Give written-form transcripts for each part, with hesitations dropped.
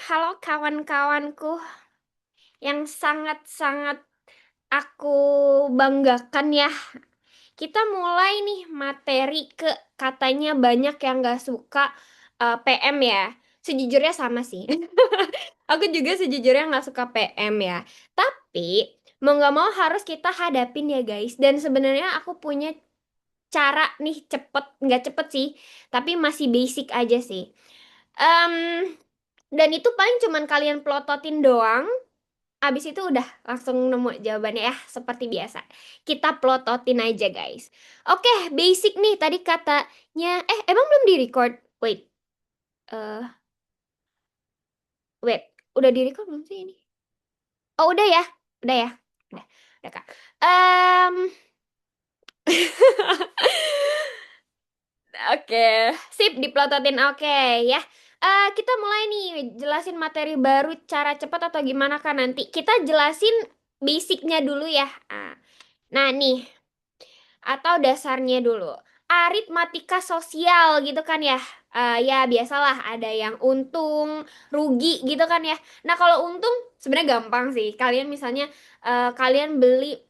Halo kawan-kawanku yang sangat-sangat aku banggakan ya. Kita mulai nih materi ke katanya banyak yang gak suka PM ya. Sejujurnya sama sih. Aku juga sejujurnya gak suka PM ya. Tapi mau gak mau harus kita hadapin ya guys. Dan sebenarnya aku punya cara nih cepet, nggak cepet sih, tapi masih basic aja sih. Em, dan itu paling cuman kalian plototin doang. Abis itu udah langsung nemu jawabannya ya, seperti biasa. Kita plototin aja guys. Oke, basic nih tadi katanya. Emang belum di record? Eh, wait. Udah di record belum sih ini? Oh, udah ya. Udah ya. Udah Kak. Em, Oke, sip diplototin. Oke ya. Kita mulai nih jelasin materi baru cara cepat atau gimana kan nanti. Kita jelasin basicnya dulu ya. Nah nih, atau dasarnya dulu. Aritmatika sosial gitu kan ya. Ya biasalah ada yang untung, rugi gitu kan ya. Nah kalau untung sebenarnya gampang sih. Kalian misalnya kalian beli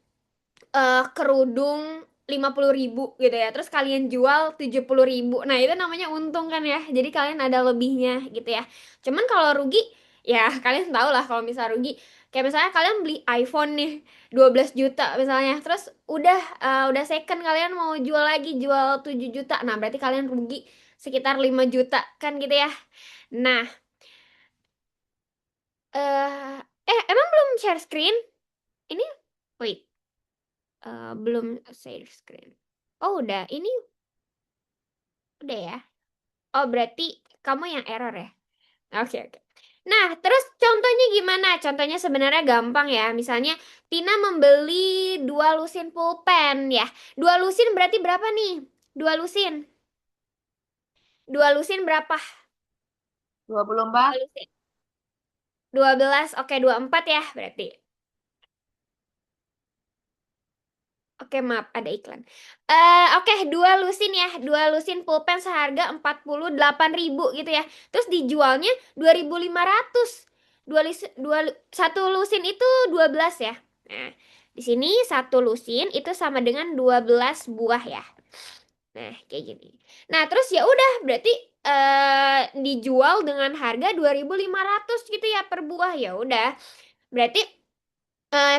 kerudung 50.000 gitu ya. Terus kalian jual 70.000. Nah, itu namanya untung kan ya. Jadi kalian ada lebihnya gitu ya. Cuman kalau rugi, ya kalian tahu lah kalau misal rugi. Kayak misalnya kalian beli iPhone nih 12 juta misalnya. Terus udah second kalian mau jual lagi jual 7 juta. Nah, berarti kalian rugi sekitar 5 juta kan gitu ya. Nah, eh emang belum share screen? Ini wait, belum share screen. Oh, udah. Ini udah ya. Oh, berarti kamu yang error ya? Oke, oke. Nah, terus contohnya gimana? Contohnya sebenarnya gampang ya. Misalnya, Tina membeli dua lusin pulpen ya. Dua lusin berarti berapa nih? Dua lusin. Dua lusin berapa? 24. Dua lusin. 12. Oke, 24 ya berarti. Oke, maaf, ada iklan. Oke, dua lusin ya. Dua lusin pulpen seharga 48.000 gitu ya. Terus dijualnya 2.500. Satu lusin itu 12 ya. Nah, di sini satu lusin itu sama dengan 12 buah ya. Nah, kayak gini. Nah, terus ya udah berarti dijual dengan harga 2.500 gitu ya per buah. Ya udah. Berarti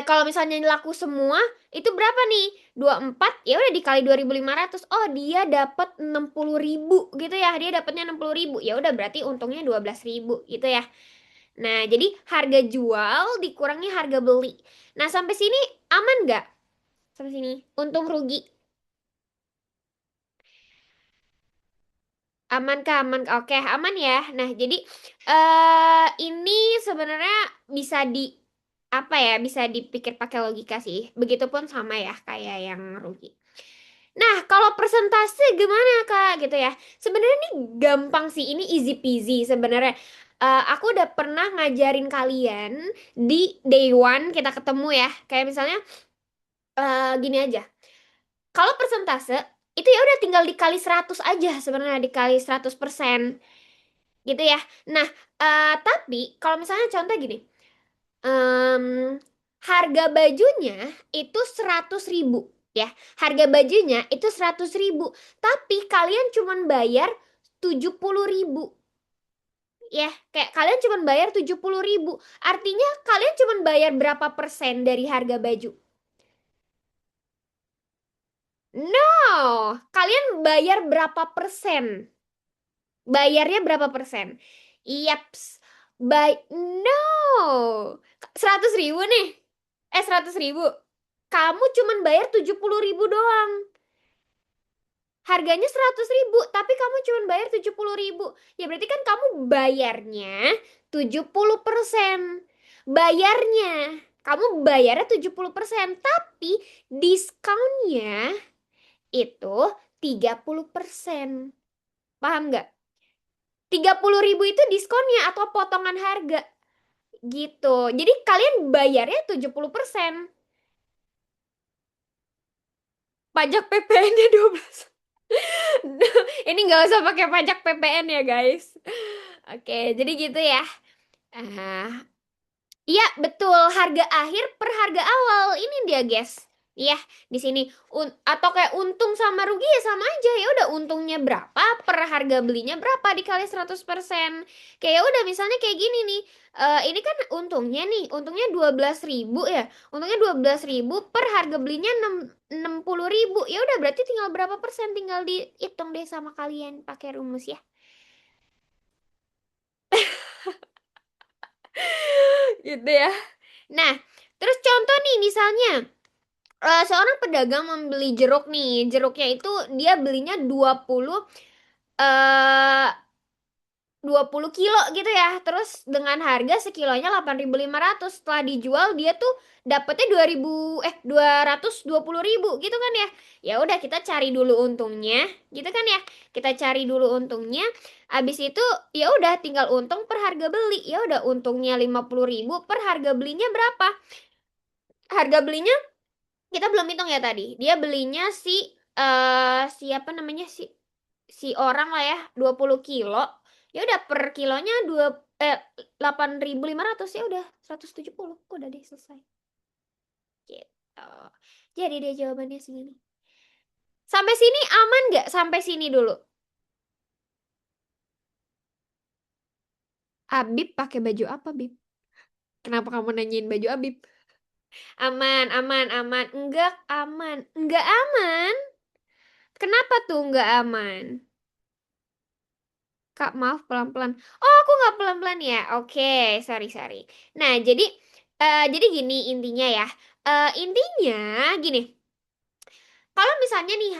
kalau misalnya laku semua, itu berapa nih? 24 ya udah dikali 2.500. Oh, dia dapat 60.000 gitu ya. Dia dapatnya 60.000. Ya udah berarti untungnya 12.000 gitu ya. Nah, jadi harga jual dikurangi harga beli. Nah, sampai sini aman nggak? Sampai sini. Untung rugi. Aman kah? Aman. Oke, aman ya. Nah, jadi ini sebenarnya bisa di apa ya? Bisa dipikir pakai logika sih. Begitupun sama ya kayak yang rugi. Nah, kalau persentase gimana Kak gitu ya? Sebenarnya ini gampang sih, ini easy peasy sebenarnya. Aku udah pernah ngajarin kalian di day one kita ketemu ya. Kayak misalnya gini aja. Kalau persentase itu ya udah tinggal dikali 100 aja sebenarnya dikali 100% gitu ya. Nah, tapi kalau misalnya contoh gini, em, harga bajunya itu 100.000 ya. Harga bajunya itu 100.000, tapi kalian cuman bayar 70.000 ya. Kayak kalian cuman bayar 70.000. Artinya kalian cuman bayar berapa persen dari harga baju? No, kalian bayar berapa persen? Bayarnya berapa persen? Yaps. No. 100.000 nih. 100.000. Kamu cuman bayar 70.000 doang. Harganya 100.000, tapi kamu cuman bayar 70.000. Ya berarti kan kamu bayarnya 70%. Bayarnya. Kamu bayarnya 70%, tapi diskonnya itu 30%. Paham nggak? 30.000 itu diskonnya atau potongan harga gitu. Jadi kalian bayarnya 70%. Pajak PPN-nya 12. Ini nggak usah pakai pajak PPN ya guys. Oke, jadi gitu ya. Ah, iya, betul. Harga akhir per harga awal. Ini dia, guys. Iya, di sini atau kayak untung sama rugi ya sama aja. Ya udah untungnya berapa per harga belinya berapa dikali 100%. Kayak ya udah misalnya kayak gini nih. Ini kan untungnya 12.000 ya. Untungnya 12.000 per harga belinya 60.000. Ya udah berarti tinggal berapa persen, tinggal dihitung deh sama kalian pakai rumus ya. Gitu ya. Nah, terus contoh nih misalnya seorang pedagang membeli jeruk nih. Jeruknya itu dia belinya 20 kilo gitu ya. Terus dengan harga sekilonya 8.500. Setelah dijual dia tuh dapetnya 220.000 gitu kan ya. Ya udah kita cari dulu untungnya, gitu kan ya. Kita cari dulu untungnya. Habis itu ya udah tinggal untung per harga beli. Ya udah untungnya 50.000 per harga belinya berapa? Harga belinya kita belum hitung ya tadi. Dia belinya siapa namanya si orang lah ya 20 kilo. Ya udah per kilonya 8.500 ya udah 170. Udah deh selesai. Gitu. Jadi deh jawabannya segini. Sampai sini aman nggak? Sampai sini dulu. Abib pakai baju apa, Bib? Kenapa kamu nanyain baju Abib? Aman, aman, aman. Enggak aman. Enggak aman. Kenapa tuh enggak aman? Kak, maaf pelan-pelan. Oh, aku nggak pelan-pelan ya. Oke, sorry, sorry. Nah, jadi gini intinya ya. Intinya gini. Kalau misalnya nih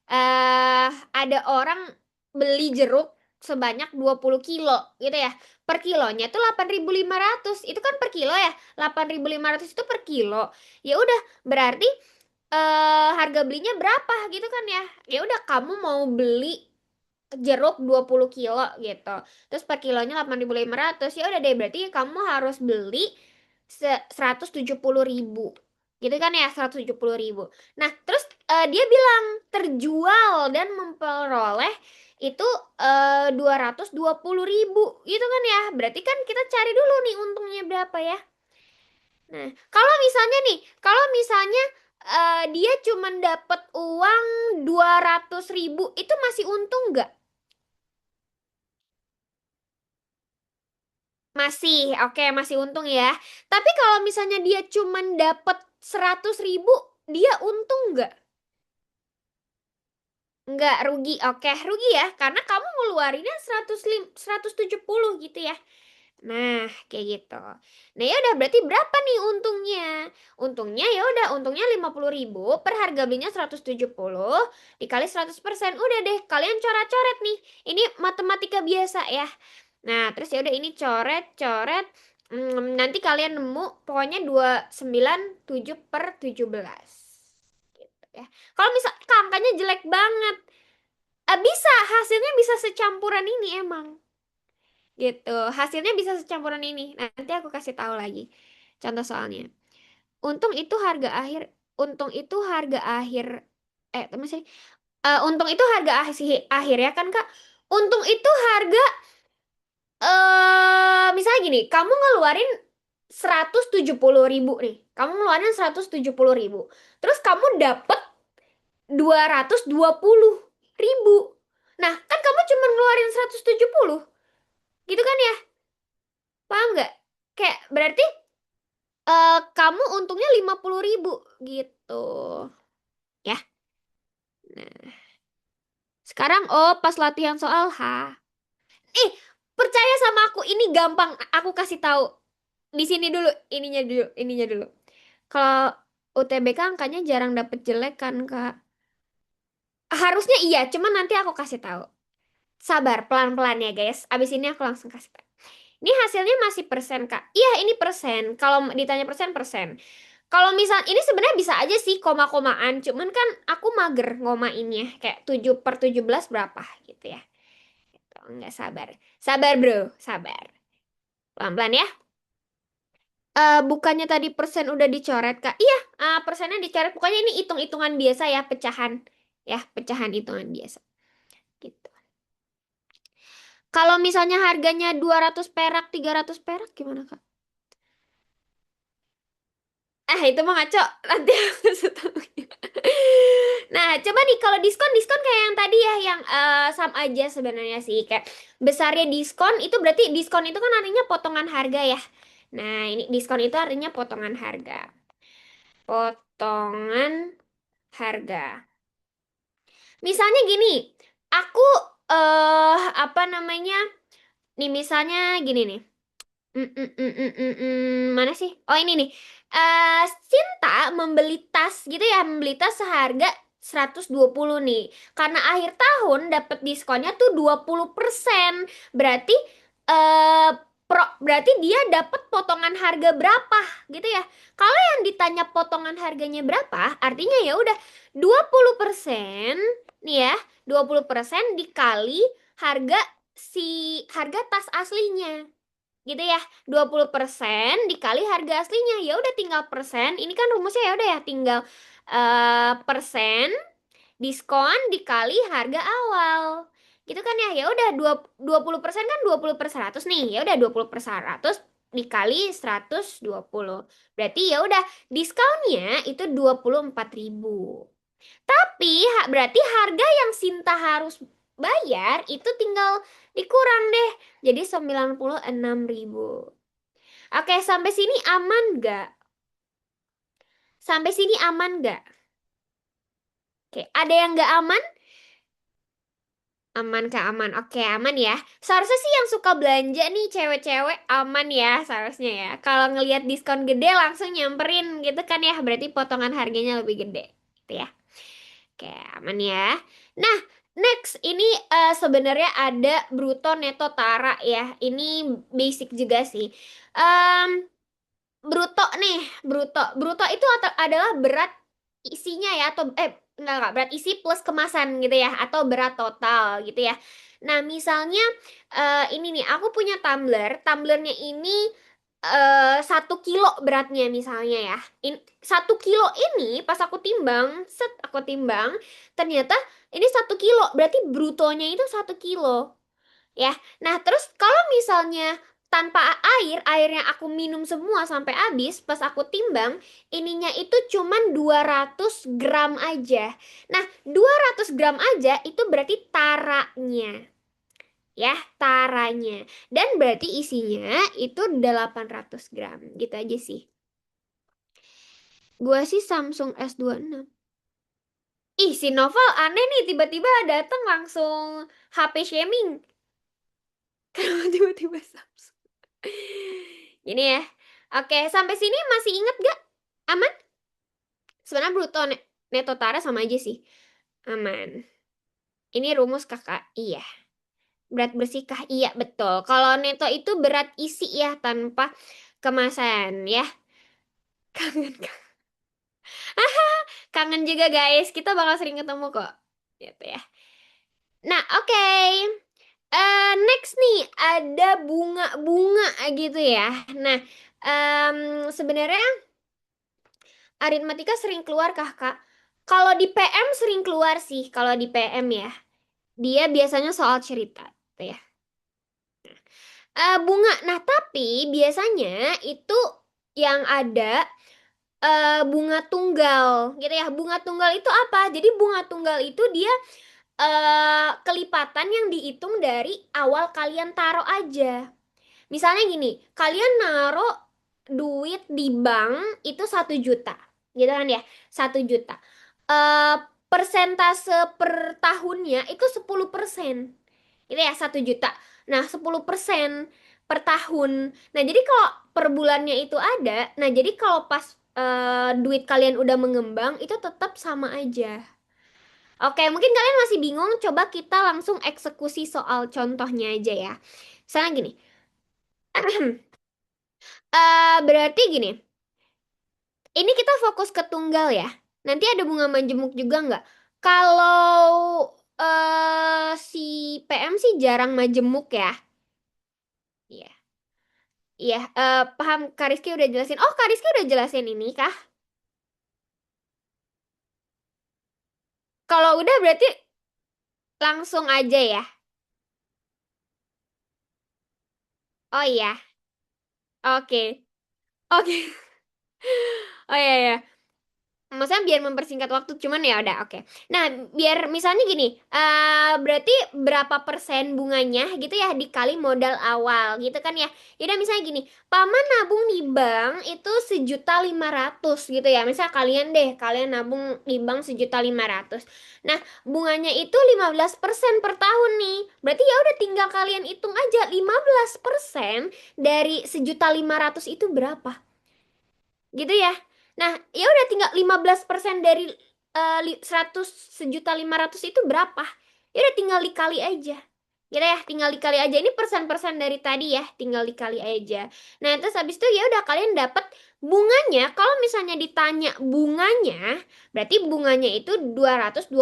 eh ada orang beli jeruk sebanyak 20 kilo gitu ya. Per kilonya tuh 8.500. Itu kan per kilo ya. 8.500 itu per kilo. Ya udah, berarti harga belinya berapa gitu kan ya. Ya udah kamu mau beli jeruk 20 kilo gitu. Terus per kilonya 8.500. Ya udah deh berarti kamu harus beli 170.000. Gitu kan ya 170.000. Nah, terus dia bilang terjual dan memperoleh itu 220.000 gitu kan ya. Berarti kan kita cari dulu nih untungnya berapa ya. Nah, kalau misalnya dia cuma dapat uang 200.000 itu masih untung nggak? Masih, oke, masih untung ya. Tapi kalau misalnya dia cuman dapat 100.000, dia untung nggak? Nggak rugi, oke, rugi ya. Karena kamu ngeluarinnya 170 gitu ya. Nah, kayak gitu. Nah, ya udah berarti berapa nih untungnya? Untungnya ya udah, untungnya 50.000 per harga belinya 170 dikali 100%. Udah deh, kalian coret-coret nih. Ini matematika biasa ya. Nah, terus ya udah ini coret-coret. Nanti kalian nemu pokoknya 297 per 17. Gitu ya. Kalau misal angkanya jelek banget, bisa hasilnya bisa secampuran ini emang. Gitu. Hasilnya bisa secampuran ini. Nanti aku kasih tahu lagi. Contoh soalnya. Untung itu harga akhir. Untung itu harga akhir. Masih. Untung itu harga akhir ya kan Kak? Untung itu harga misalnya gini, kamu ngeluarin 170.000 nih. Kamu ngeluarin 170.000. Terus kamu dapet 220.000. Nah, kan kamu cuma ngeluarin 170. Gitu kan ya? Paham nggak? Kayak berarti kamu untungnya 50.000 gitu. Ya. Nah, sekarang pas latihan soal H. Ih, percaya sama aku, ini gampang. Aku kasih tahu. Di sini dulu, ininya dulu. Kalau UTBK angkanya jarang dapet jelek kan, Kak? Harusnya iya, cuman nanti aku kasih tahu. Sabar, pelan-pelan ya, guys. Abis ini aku langsung kasih tahu. Ini hasilnya masih persen, Kak. Iya, ini persen. Kalau ditanya persen, persen. Kalau misal ini sebenarnya bisa aja sih koma-komaan, cuman kan aku mager ngomainnya kayak 7 per 17 berapa gitu ya. Gitu, nggak sabar. Sabar, Bro, sabar. Pelan-pelan ya. Bukannya tadi persen udah dicoret, Kak? Iya, persennya dicoret. Pokoknya ini hitung-hitungan biasa ya, pecahan. Ya, pecahan hitungan biasa. Gitu. Kalau misalnya harganya 200 perak, 300 perak gimana, Kak? Itu mah ngaco. Nanti aku kasih tahu. Nah, coba nih kalau diskon-diskon kayak yang tadi ya, yang sama aja sebenarnya sih. Kayak besarnya diskon itu berarti diskon itu kan artinya potongan harga ya. Nah, ini diskon itu artinya potongan harga. Potongan harga. Misalnya gini, aku apa namanya? Nih misalnya gini nih. Mana sih? Oh ini nih. Cinta membeli tas gitu ya, membeli tas seharga 120 nih. Karena akhir tahun dapat diskonnya tuh 20%. Berarti eh berarti dia dapat potongan harga berapa gitu ya. Kalau yang ditanya potongan harganya berapa, artinya ya udah 20% nih ya, 20% dikali harga harga tas aslinya gitu ya. 20% dikali harga aslinya, ya udah tinggal persen, ini kan rumusnya ya udah ya tinggal persen diskon dikali harga awal gitu kan ya. Ya udah 20% kan 20 per 100 nih, ya udah 20 per 100 dikali 120, berarti ya udah diskonnya itu 24.000. Tapi berarti harga yang Sinta harus bayar itu tinggal dikurang deh. Jadi 96.000. Oke, sampai sini aman nggak? Sampai sini aman nggak? Oke, ada yang nggak aman? Aman Kak, aman. Oke, aman ya. Seharusnya sih yang suka belanja nih cewek-cewek aman ya seharusnya ya. Kalau ngelihat diskon gede langsung nyamperin gitu kan ya. Berarti potongan harganya lebih gede. Gitu ya. Oke, aman ya. Nah, next ini sebenarnya ada bruto neto tara ya. Ini basic juga sih. Em, bruto nih, bruto. Bruto itu adalah berat isinya ya atau enggak berat isi plus kemasan gitu ya atau berat total gitu ya. Nah, misalnya ini nih aku punya tumbler. Tumblernya ini 1 kilo beratnya misalnya ya. 1 kilo ini pas aku timbang, set aku timbang, ternyata ini 1 kilo, berarti brutonya itu 1 kilo ya. Nah, terus kalau misalnya tanpa airnya aku minum semua sampai habis, pas aku timbang, ininya itu cuman 200 gram aja. Nah, 200 gram aja itu berarti taranya. Ya, taranya. Dan berarti isinya itu 800 gram. Gitu aja sih. Gua sih Samsung S26. Ih, si Novel aneh nih, tiba-tiba datang langsung HP shaming. Kenapa tiba-tiba Samsung? Gini ya. Oke, sampai sini masih inget gak? Aman? Sebenarnya bruto neto tara sama aja sih. Aman. Ini rumus kakak. Iya. Berat bersihkah? Iya, betul. Kalau neto itu berat isi ya, tanpa kemasan ya. Kangen, kangen juga guys. Kita bakal sering ketemu kok. Gitu ya. Nah, oke. Next nih, ada bunga-bunga gitu ya. Nah, sebenarnya aritmatika sering keluar kah, Kak? Kalau di PM sering keluar sih, kalau di PM ya. Dia biasanya soal cerita, gitu ya. Bunga. Nah, tapi biasanya itu yang ada bunga tunggal, gitu ya. Bunga tunggal itu apa? Jadi bunga tunggal itu dia kelipatan yang dihitung dari awal kalian taruh aja. Misalnya gini, kalian naruh duit di bank itu 1 juta, gitu kan ya, 1 juta. Eh Persentase per tahunnya itu 10%, itu ya 1 juta. Nah, 10% per tahun. Nah, jadi kalau per bulannya itu ada, nah jadi kalau pas duit kalian udah mengembang itu tetap sama aja. Oke, mungkin kalian masih bingung, coba kita langsung eksekusi soal contohnya aja ya. Misalnya gini, berarti gini, ini kita fokus ke tunggal ya. Nanti ada bunga majemuk juga nggak? Kalau si PM sih jarang majemuk ya. Iya, iya. Paham, Kak Rizky udah jelasin. Oh, Kak Rizky udah jelasin ini kah? Kalau udah berarti langsung aja ya. Oh iya, oke. Oke. Oh iya ya. Maksudnya biar mempersingkat waktu, cuman ya udah oke. Nah, biar misalnya gini, berarti berapa persen bunganya gitu ya dikali modal awal gitu kan ya. Yaudah misalnya gini, paman nabung di bank itu 1.500.000 gitu ya. Misal kalian deh, kalian nabung di bank 1.500.000. Nah, bunganya itu 15% per tahun nih. Berarti ya udah tinggal kalian hitung aja 15% dari 1.500.000 itu berapa? Gitu ya. Nah, ya udah tinggal 15% dari 100 1.500.000 itu berapa? Ya udah tinggal dikali aja. Gitu ya, tinggal dikali aja. Ini persen-persen dari tadi ya, tinggal dikali aja. Nah, terus habis itu ya udah kalian dapat bunganya. Kalau misalnya ditanya bunganya, berarti bunganya itu 225.000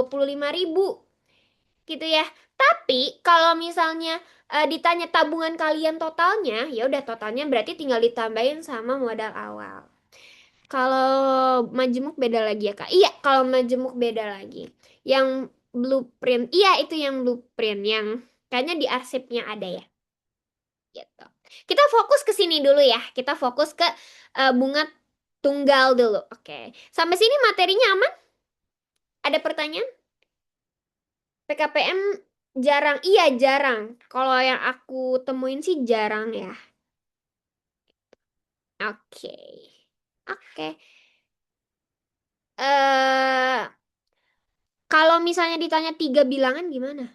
gitu ya. Tapi kalau misalnya ditanya tabungan kalian totalnya, ya udah totalnya berarti tinggal ditambahin sama modal awal. Kalau majemuk beda lagi ya Kak. Iya, kalau majemuk beda lagi. Yang blueprint, iya itu yang blueprint yang kayaknya di arsipnya ada ya. Gitu. Kita fokus ke sini dulu ya. Kita fokus ke bunga tunggal dulu. Oke. Sampai sini materinya aman? Ada pertanyaan? PKPM jarang. Iya, jarang. Kalau yang aku temuin sih jarang ya. Oke. Oke. Eh, kalau misalnya ditanya tiga bilangan gimana?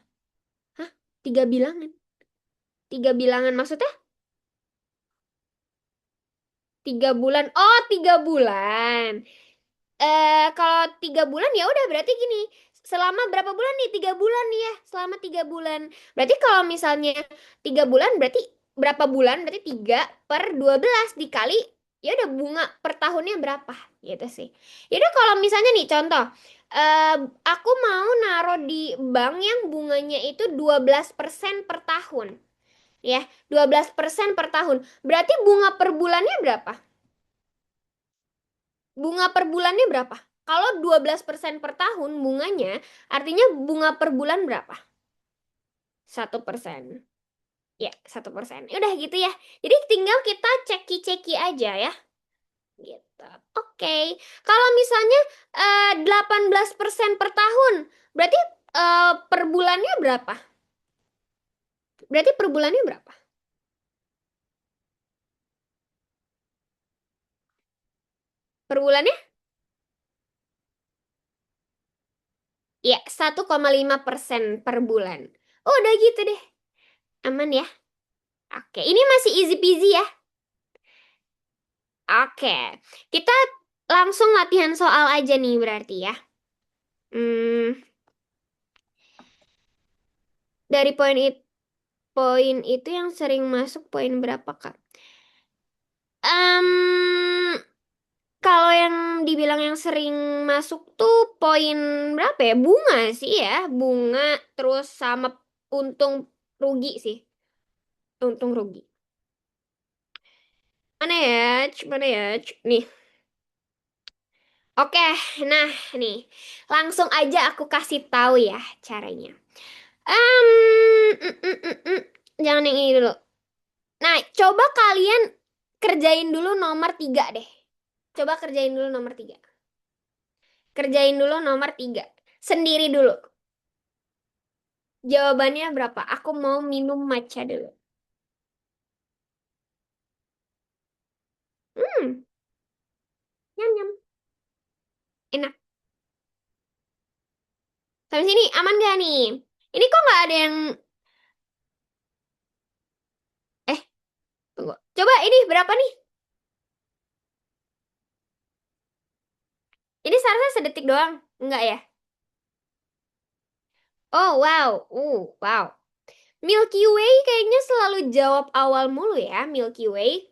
Hah? Tiga bilangan? Tiga bilangan maksudnya? 3 bulan. Oh, 3 bulan. Kalau 3 bulan ya udah berarti gini. Selama berapa bulan nih? 3 bulan nih ya. Selama 3 bulan. Berarti kalau misalnya 3 bulan berarti berapa bulan? Berarti 3/12 dikali. Ya udah bunga per tahunnya berapa? Gitu sih. Ya udah kalau misalnya nih contoh. eh aku mau naruh di bank yang bunganya itu 12% per tahun. Ya, 12% per tahun. Berarti bunga per bulannya berapa? Bunga per bulannya berapa? Kalau 12% per tahun bunganya, artinya bunga per bulan berapa? 1%. Ya, 1%. Udah gitu ya. Jadi tinggal kita ceki-ceki aja ya. Gitu. Oke. Kalau misalnya 18% per tahun, berarti per bulannya berapa? Berarti per bulannya berapa? Per bulannya? Ya, 1,5% per bulan. Oh, udah gitu deh. Aman ya? Oke, ini masih easy peasy ya. Oke, kita langsung latihan soal aja nih berarti ya. Hmm, dari poin itu yang sering masuk poin berapa, Kak? Em, kalau yang dibilang yang sering masuk tuh poin berapa ya? Bunga sih ya, bunga terus sama untung rugi sih, untung rugi. Mana ya? Mana ya? Nih. Oke, nah nih, langsung aja aku kasih tahu ya caranya. Em, mm, mm, mm, mm. Jangan yang ini dulu. Nah, coba kalian kerjain dulu nomor 3 deh. Coba kerjain dulu nomor 3. Kerjain dulu nomor 3. Sendiri dulu. Jawabannya berapa? Aku mau minum matcha dulu. Hmm, nyam nyam. Enak. Sampai sini aman gak nih? Ini kok nggak ada yang... Eh, tunggu. Coba ini berapa nih? Ini seharusnya sedetik doang. Enggak ya? Oh, wow. Wow. Milky Way kayaknya selalu jawab awal mulu ya, Milky Way.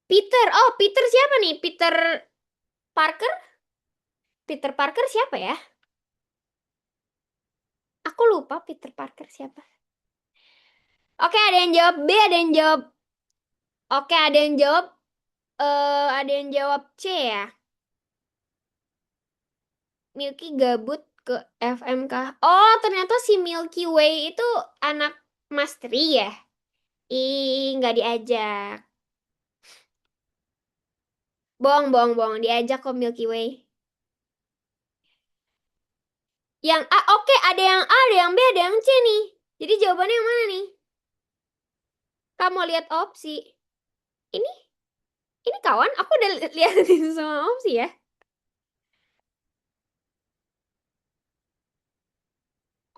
Peter. Oh, Peter siapa nih? Peter Parker? Peter Parker siapa ya? Aku lupa Peter Parker siapa. Oke, ada yang jawab B, ada yang jawab. Oke, ada yang jawab. Ada yang jawab C ya. Milky gabut ke FMK. Oh, ternyata si Milky Way itu anak. Mas Tri ya? Ih, nggak diajak. Bohong, bohong, bohong. Diajak kok Milky Way. Yang A, oke, ada yang A, ada yang B, ada yang C nih. Jadi jawabannya yang mana nih? Kamu lihat opsi. Ini, ini kawan, aku udah lihat itu semua opsi ya.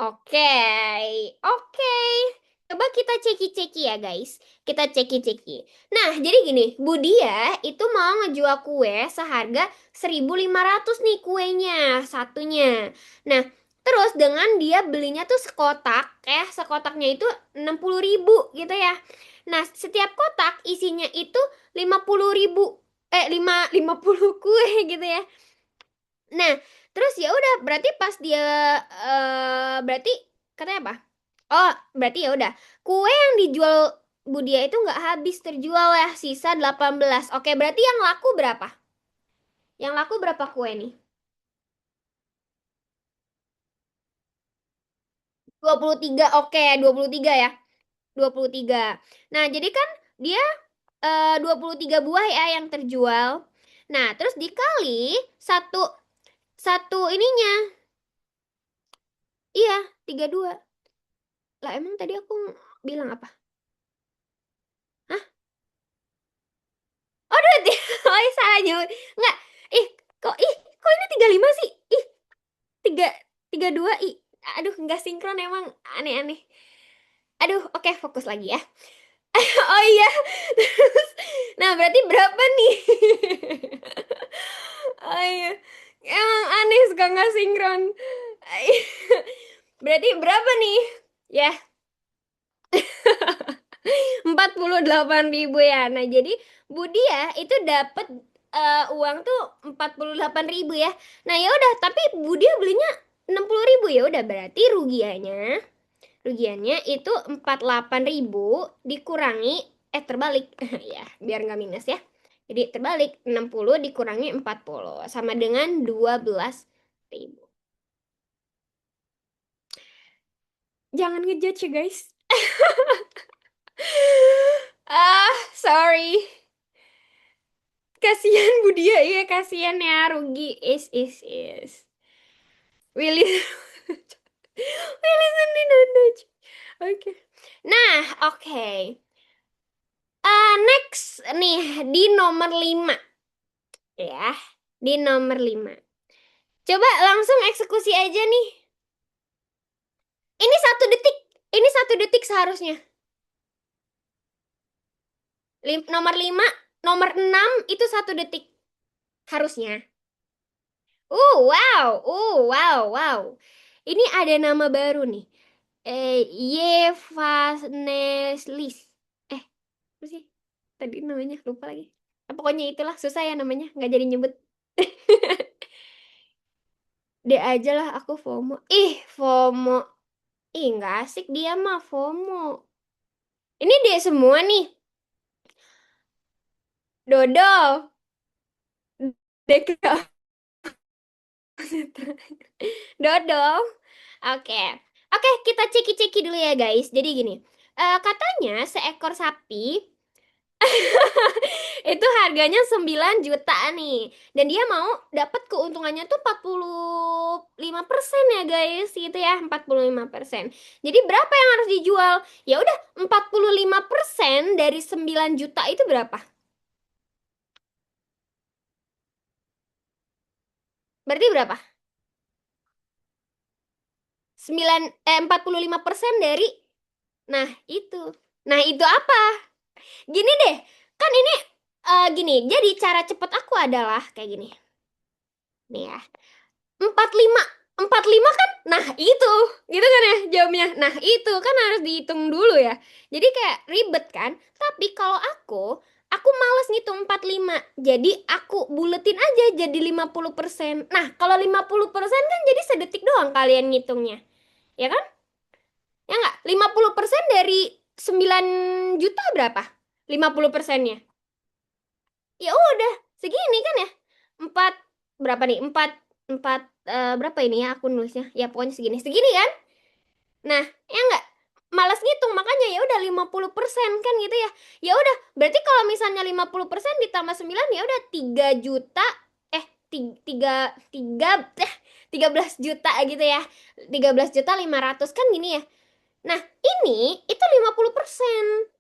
Oke, oke. Coba kita ceki-ceki ya guys. Kita ceki-ceki. Nah, jadi gini, Budia itu mau ngejual kue seharga 1.500 nih kuenya satunya. Nah, terus dengan dia belinya tuh sekotak, sekotaknya itu 60.000 gitu ya. Nah, setiap kotak isinya itu 50.000, 50 kue gitu ya. Nah, terus ya udah berarti pas dia berarti katanya apa? Oh, berarti ya udah. Kue yang dijual Budia itu nggak habis terjual ya, sisa 18. Oke, berarti yang laku berapa? Yang laku berapa kue nih? 23. Oke, 23 ya. 23. Nah, jadi kan dia 23 buah ya yang terjual. Nah, terus dikali satu satu ininya. Iya, 32. Lah emang tadi aku bilang apa? Hah? Oh, dua. Oh, iya, salah jawab. Enggak. Ih, kok ini 35 sih? Ih, tiga tiga dua aduh nggak sinkron emang aneh-aneh. Aduh, oke, fokus lagi ya. Oh iya. Terus, nah berarti berapa nih? Oh iya, emang aneh suka nggak sinkron. Berarti berapa nih? Ya, 48.000 ya. Nah, jadi Budia itu dapat uang tuh 48.000 ya. Nah, ya udah, tapi Budia belinya 60.000 ya udah berarti rugiannya itu 48.000 dikurangi terbalik ya, biar nggak minus ya. Jadi terbalik 60 dikurangi 40 sama dengan 12.000. Jangan ngejudge ya guys. Ah, sorry. Kasihan Budia, iya kasihan ya, rugi. Is. We listen, we listen in Dutch. Oke. Nah, oke. Next nih di nomor 5 ya. Di nomor 5. Coba langsung eksekusi aja nih. Ini 1 detik. Ini 1 detik seharusnya. Nomor 5, nomor 6 itu 1 detik harusnya. Wow. Wow. Ini ada nama baru nih. Yevaneslis. Apa sih? Tadi namanya lupa lagi. Pokoknya itulah susah ya namanya, nggak jadi nyebut. D aja lah aku FOMO. Ih, FOMO. Ih, nggak asik dia mah FOMO. Ini dia semua nih. Dodo. DK. Dodol. Oke. Oke, kita ceki-ceki dulu ya guys. Jadi gini. Katanya seekor sapi itu harganya 9 juta nih. Dan dia mau dapat keuntungannya tuh 45% ya guys. Gitu ya, 45%. Jadi berapa yang harus dijual? Ya udah, 45% dari 9 juta itu berapa? Berarti berapa? 45% dari. Nah, itu. Nah, itu apa? Gini deh, kan ini gini. Jadi cara cepet aku adalah kayak gini. Nih ya. 45, 45 kan? Nah, itu. Gitu kan ya jawabnya. Nah, itu kan harus dihitung dulu ya. Jadi kayak ribet kan? Tapi kalau aku males ngitung 45. Jadi aku buletin aja jadi 50%. Nah, kalau 50% kan jadi sedetik doang kalian ngitungnya. Ya kan? Ya nggak? 50% dari 9 juta berapa? 50%-nya. Ya udah, segini kan ya. Empat, berapa nih? Empat, empat, berapa ini ya aku nulisnya? Ya pokoknya segini. Segini kan? Nah, ya nggak? malas ngitung, makanya ya udah 50% kan gitu ya. Ya udah, berarti kalau misalnya 50% ditambah 9 ya udah 3 juta, eh 3 3 13 juta gitu ya. 13.500.000 kan gini ya. Nah, ini itu 50%.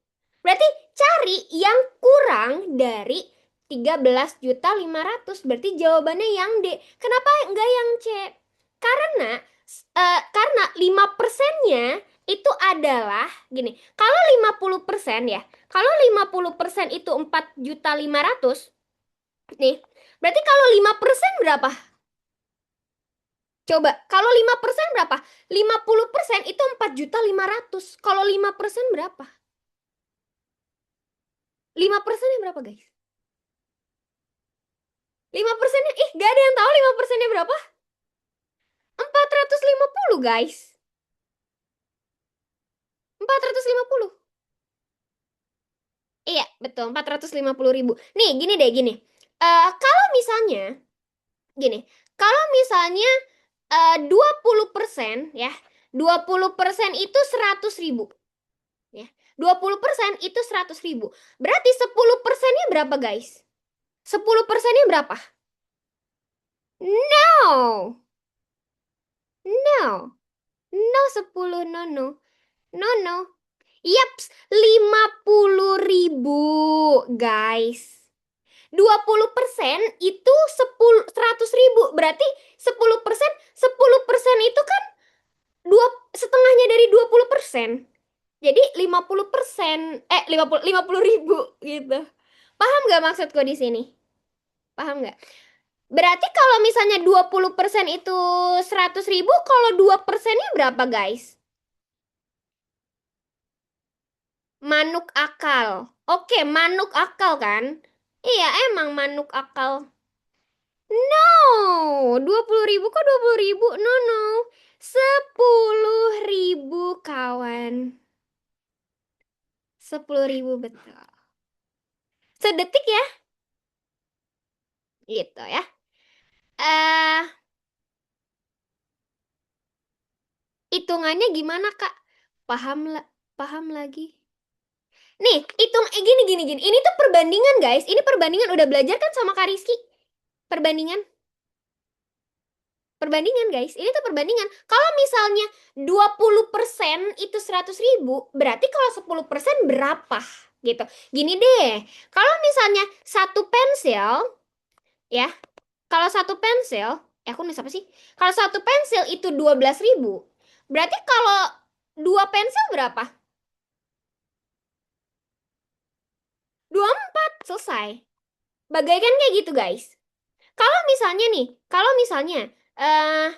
Berarti cari yang kurang dari 13.500.000. Berarti jawabannya yang D. Kenapa enggak yang C? Karena karena 5%-nya itu adalah gini. Kalau 50% ya. Kalau 50% itu 4.500.000 nih. Berarti kalau 5% berapa? Coba, kalau 5% berapa? 50% itu 4.500.000. Kalau 5% berapa? 5%-nya berapa, guys? 5%-nya, gak ada yang tahu 5%-nya berapa? 450, guys. 450. Iya, betul, 450.000. Nih, gini deh, gini. Kalau misalnya, gini, kalau misalnya 20% ya, 20% itu 100.000. Ya, 20% itu 100.000. Berarti 10%-nya berapa, guys? 10%-nya berapa? No, no, no 10, no, no, no, no. Yaps, 50.000, guys. 20% itu 100.000. Berarti 10%, 10% itu kan dua setengahnya dari 20%. Jadi 50%, 50 ribu gitu. Paham gak maksudku di sini? Paham gak? Berarti kalau misalnya 20% itu 100.000, kalau 2%-nya berapa, guys? Manuk akal. Oke, manuk akal kan? Iya, emang manuk akal. No, 20.000 kok 20.000? No, no. 10.000 kawan. 10.000 betul. Sedetik ya, gitu ya. Eh, hitungannya gimana, Kak? Paham lah, paham lagi. Nih, hitung gini gini gini. Ini tuh perbandingan, guys. Ini perbandingan udah belajar kan sama Kak Rizky? Perbandingan. Perbandingan, guys. Ini tuh perbandingan. Kalau misalnya 20% itu 100.000, berarti kalau 10% berapa? Gitu. Gini deh. Kalau misalnya satu pensil, ya. Kalau satu pensil, aku nulis apa sih? Kalau satu pensil itu 12.000, berarti kalau dua pensil berapa? 24. Selesai. Bagaikan kayak gitu, guys. Kalau misalnya nih, kalau misalnya eh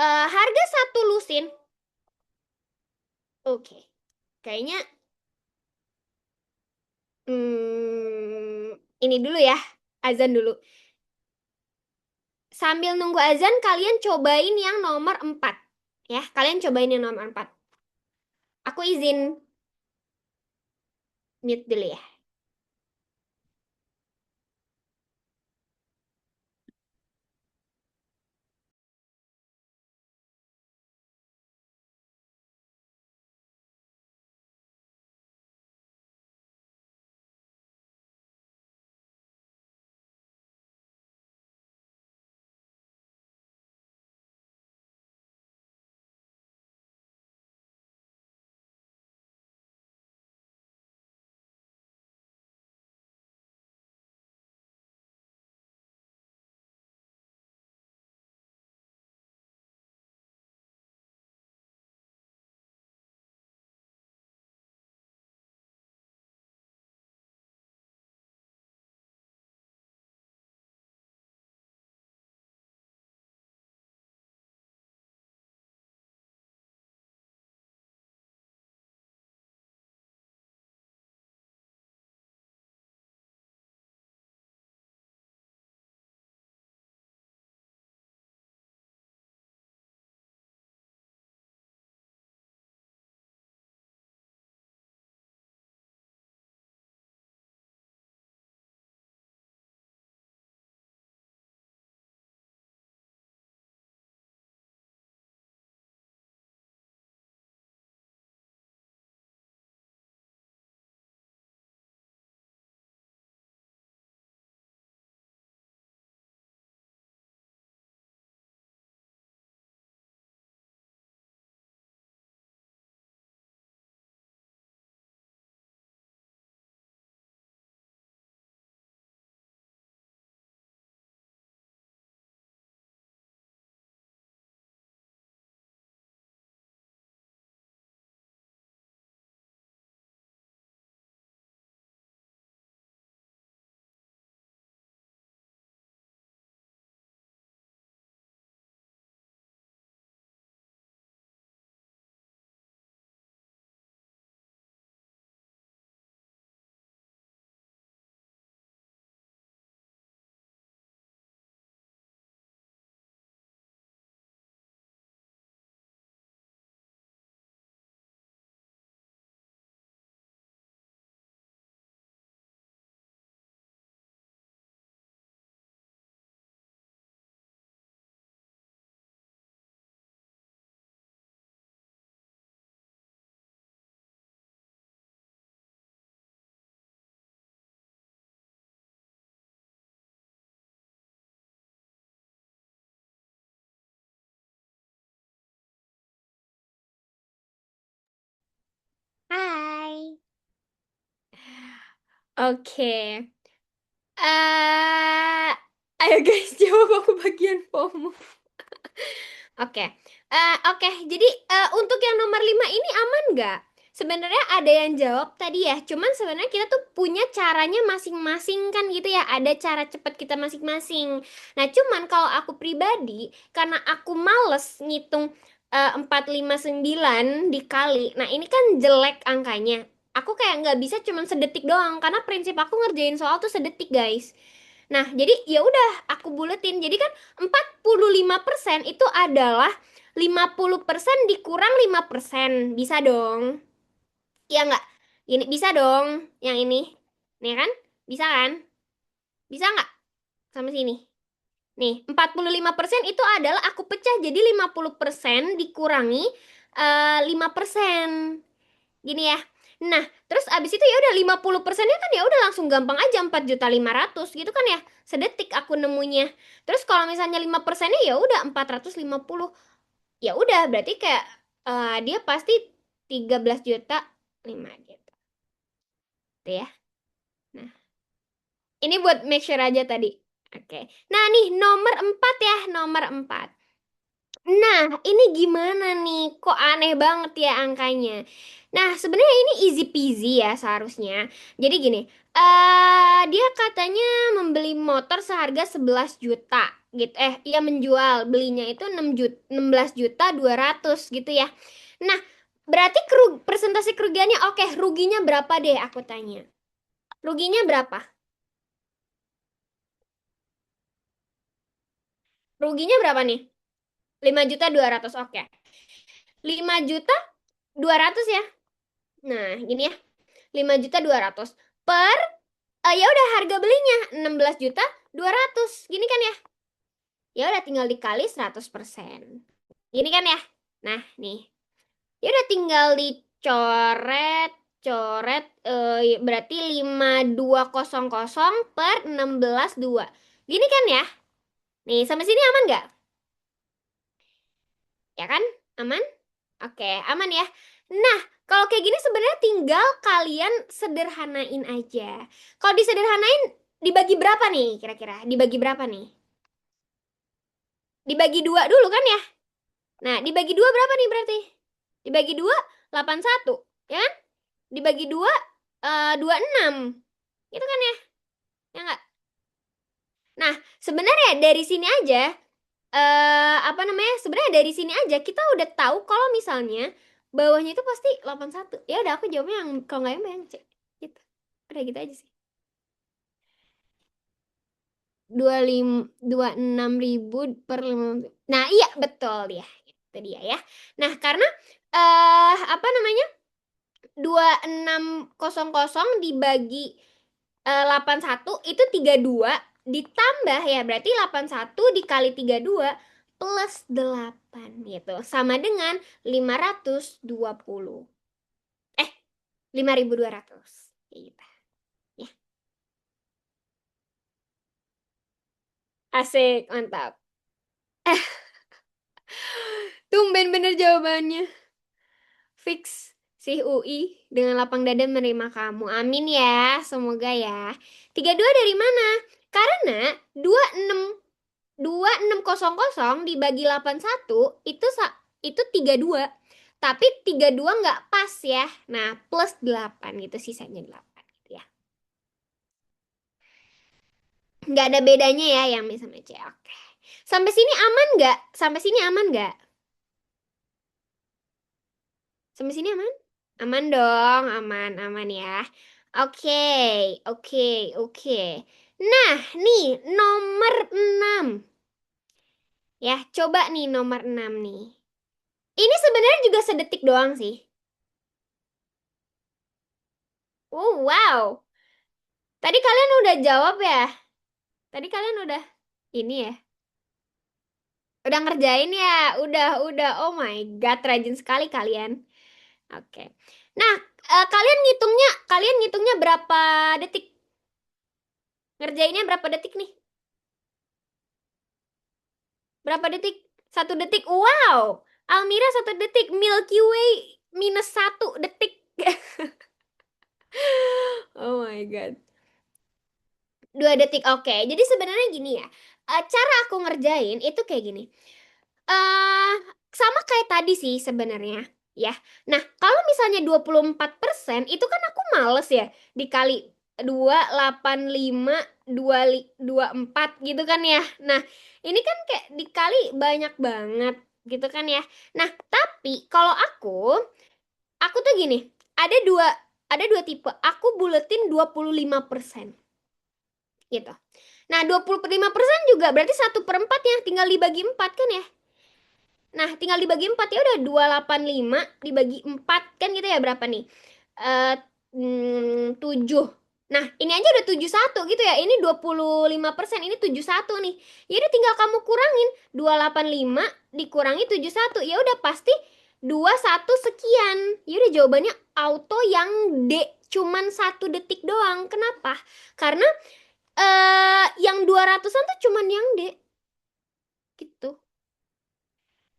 harga satu lusin, oke. Kayaknya ini dulu ya. Azan dulu. Sambil nunggu azan, kalian cobain yang nomor 4. Ya, kalian cobain yang nomor 4. Aku izin mute dulu ya. Oke. eh Ayo guys, jawab aku bagian FOMO. Oke. Oke, jadi untuk yang nomor 5 ini aman nggak? Sebenarnya ada yang jawab tadi ya, cuman sebenarnya kita tuh punya caranya masing-masing kan gitu ya, ada cara cepat kita masing-masing. Nah, cuman kalau aku pribadi, karena aku males ngitung 459 dikali, nah ini kan jelek angkanya. Aku kayak nggak bisa cuman sedetik doang, karena prinsip aku ngerjain soal tuh sedetik guys. Nah, jadi ya udah aku buletin. Jadi kan 45% itu adalah 50% dikurang 5%. Bisa dong. Iya nggak? Ini bisa dong yang ini. Nih kan? Bisa kan? Bisa nggak? Sama sini. Nih, 45% itu adalah aku pecah jadi 50% dikurangi 5%. Gini ya. Nah, terus abis itu ya udah 50%-nya kan ya udah langsung gampang aja 4.500.000 gitu kan ya. Sedetik aku nemunya. Terus kalau misalnya 5%-nya ya udah 450. Ya udah berarti kayak dia pasti 13 juta 5 gitu. Tuh ya. Nah, ini buat make sure aja tadi. Oke. Nah, nih nomor 4 ya, nomor 4. Nah, ini gimana nih? Kok aneh banget ya angkanya? Nah, sebenarnya ini easy peasy ya seharusnya. Jadi gini, dia katanya membeli motor seharga 11 juta gitu. Iya menjual, belinya itu 16.200.000 gitu ya. Nah, berarti persentase kerugiannya oke, ruginya berapa deh aku tanya. Ruginya berapa? Ruginya berapa nih? 5.200.000. Oke. 5.200.000 ya. Nah, gini ya. 5.200.000 per ya udah harga belinya 16.200.000. Gini kan ya. Ya udah tinggal dikali 100%. Gini kan ya. Nah, nih. Ya udah tinggal dicoret coret berarti 5.200 per 16.2. Gini kan ya. Nih, sampai sini aman nggak? Ya kan? Aman? Oke, aman ya. Nah, kalau kayak gini sebenarnya tinggal kalian sederhanain aja. Kalau disederhanain, dibagi berapa nih kira-kira? Dibagi berapa nih? Dibagi dua dulu kan ya? Nah, dibagi dua berapa nih berarti? Dibagi dua, 81. Ya kan? Dibagi dua, 26. Gitu kan ya? Ya nggak? Nah, sebenarnya dari sini aja, apa namanya? Sebenarnya dari sini aja kita udah tahu kalau misalnya bawahnya itu pasti 81. Ya udah aku jawabnya yang kalau nggak yang C. Gitu. Udah gitu aja sih. 26.000 per 5. Nah, iya betul ya. Itu dia ya. Nah, karena apa namanya? 2600 dibagi 81 itu 32 ditambah ya berarti 81 dikali 32 plus 8 gitu sama dengan 520 eh 5.200 gitu ya. Asik, mantap. Tumben bener jawabannya. Fix si UI dengan lapang dada menerima kamu. Amin ya, semoga ya. 32 dari mana? Karena 2600 dibagi 81 itu 32. Tapi 32 nggak pas ya. Nah, plus 8 gitu sisanya 8 gitu ya. Nggak ada bedanya ya yang B sama C. Oke. Sampai sini aman nggak? Sampai sini aman nggak? Sampai sini aman? Aman dong, aman, aman ya. Oke, oke, oke. Nah, nih nomor 6. Ya, coba nih nomor 6 nih. Ini sebenarnya juga sedetik doang sih. Oh, wow. Tadi kalian udah jawab ya? Tadi kalian udah ini ya? Udah ngerjain ya? Udah. Oh my God, rajin sekali kalian. Oke. Nah, kalian ngitungnya berapa detik? Ngerjainnya berapa detik nih? Berapa detik? 1 detik. Wow. Almira 1 detik. Milky Way -1 detik. Oh my God. 2 detik, oke. Jadi sebenarnya gini ya, cara aku ngerjain itu kayak gini. eh Sama kayak tadi sih sebenarnya, ya. Nah, kalau misalnya 24% itu kan aku males ya, dikali 285, 24 gitu kan ya. Nah, ini kan kayak dikali banyak banget gitu kan ya. Nah, tapi kalau aku tuh gini, ada dua ada dua tipe. Aku buletin 25% gitu. Nah, 25% juga berarti 1/4 ya, tinggal dibagi 4 kan ya. Nah, tinggal dibagi 4 ya udah 285 dibagi 4 kan gitu ya, berapa nih? 7. Nah, ini aja udah 71 gitu ya. Ini 25%, ini 71 nih. Ya udah tinggal kamu kurangin 285 dikurangi 71. Ya udah pasti 21 sekian. Ya udah jawabannya auto yang D, cuman 1 detik doang. Kenapa? Karena yang 200-an tuh cuman yang D gitu.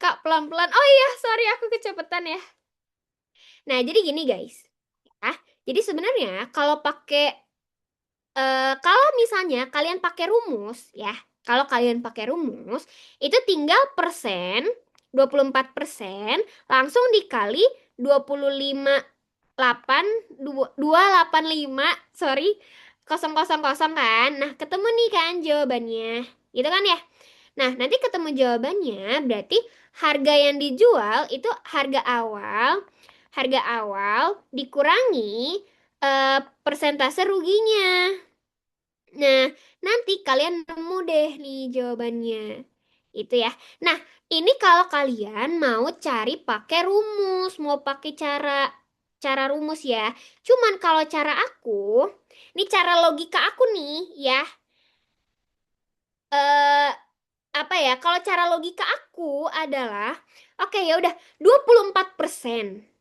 Kak, pelan-pelan. Oh iya, sorry aku kecepatan ya. Nah, jadi gini guys. Ah, jadi sebenarnya kalau misalnya kalian pakai rumus ya, kalau kalian pakai rumus itu tinggal persen, 24% langsung dikali 25,8 285, sorry, 000 kan. Nah, ketemu nih kan jawabannya. Gitu kan ya? Nah, nanti ketemu jawabannya berarti harga yang dijual itu harga awal dikurangi persentase ruginya. Nah, nanti kalian nemu deh nih jawabannya. Itu ya. Nah, ini kalau kalian mau cari pakai rumus, mau pakai cara cara rumus ya. Cuman kalau cara aku, ini cara logika aku nih ya. Eh apa ya? Kalau cara logika aku adalah oke ya udah 24%.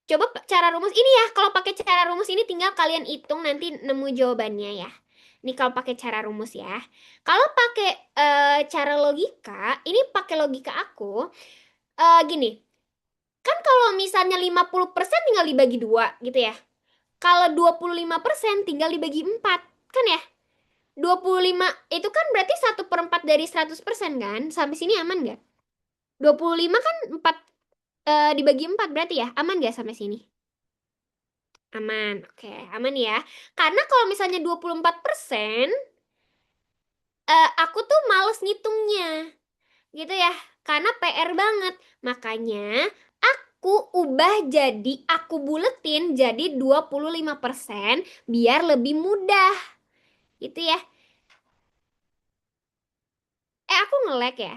Coba cara rumus ini ya, kalau pakai cara rumus ini tinggal kalian hitung nanti nemu jawabannya ya. Ini kalau pakai cara rumus ya. Kalau pakai cara logika, ini pakai logika aku gini. Kan kalau misalnya 50% tinggal dibagi 2 gitu ya. Kalau 25% tinggal dibagi 4 kan ya. 25 itu kan berarti 1/4 dari 100% kan? Sampai sini aman nggak? 25 kan 4 dibagi 4 berarti ya. Aman nggak sampai sini? Aman, oke, aman ya. Karena kalau misalnya 24%, aku tuh males ngitungnya, gitu ya. Karena PR banget. Makanya, aku buletin jadi 25% biar lebih mudah, gitu ya. Aku nge-lag ya?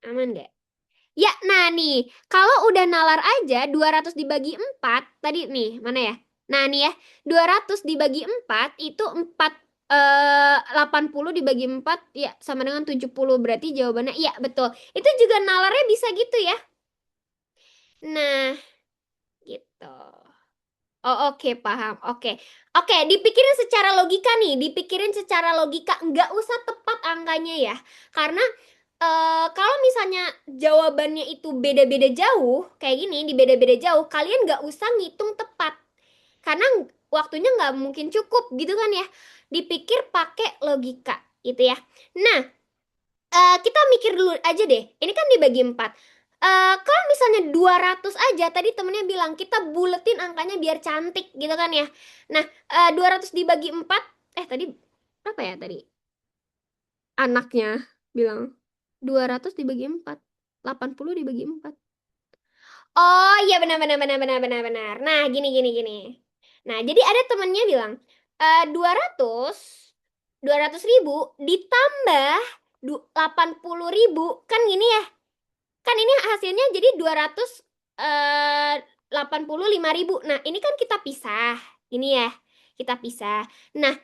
Aman nggak? Ya, nah nih, kalau udah nalar aja 200 dibagi 4 tadi nih, mana ya? Nah, nih ya, 200 dibagi 4 itu 80 dibagi 4 ya sama dengan 70, berarti jawabannya iya, betul. Itu juga nalarnya bisa gitu ya. Nah, gitu. Oh, oke, paham. Oke. Oke, dipikirin secara logika nih, dipikirin secara logika, nggak usah tepat angkanya ya. Karena kalau misalnya jawabannya itu beda-beda jauh, kayak gini, di beda-beda jauh, kalian nggak usah ngitung tepat. Karena waktunya nggak mungkin cukup gitu kan ya. Dipikir pakai logika gitu ya. Nah, kita mikir dulu aja deh. Ini kan dibagi 4. Kalau misalnya 200 aja, tadi temennya bilang kita buletin angkanya biar cantik gitu kan ya. Nah, 200 dibagi 4, tadi berapa ya tadi? Anaknya bilang 200 dibagi 4, 80 dibagi 4. Oh iya, benar benar benar benar benar benar. Nah, gini gini gini. Nah, jadi ada temennya bilang 200 200.000 ditambah 80.000 kan gini ya. Kan ini hasilnya jadi 285.000. Nah, ini kan kita pisah. Ini ya, kita pisah. Nah,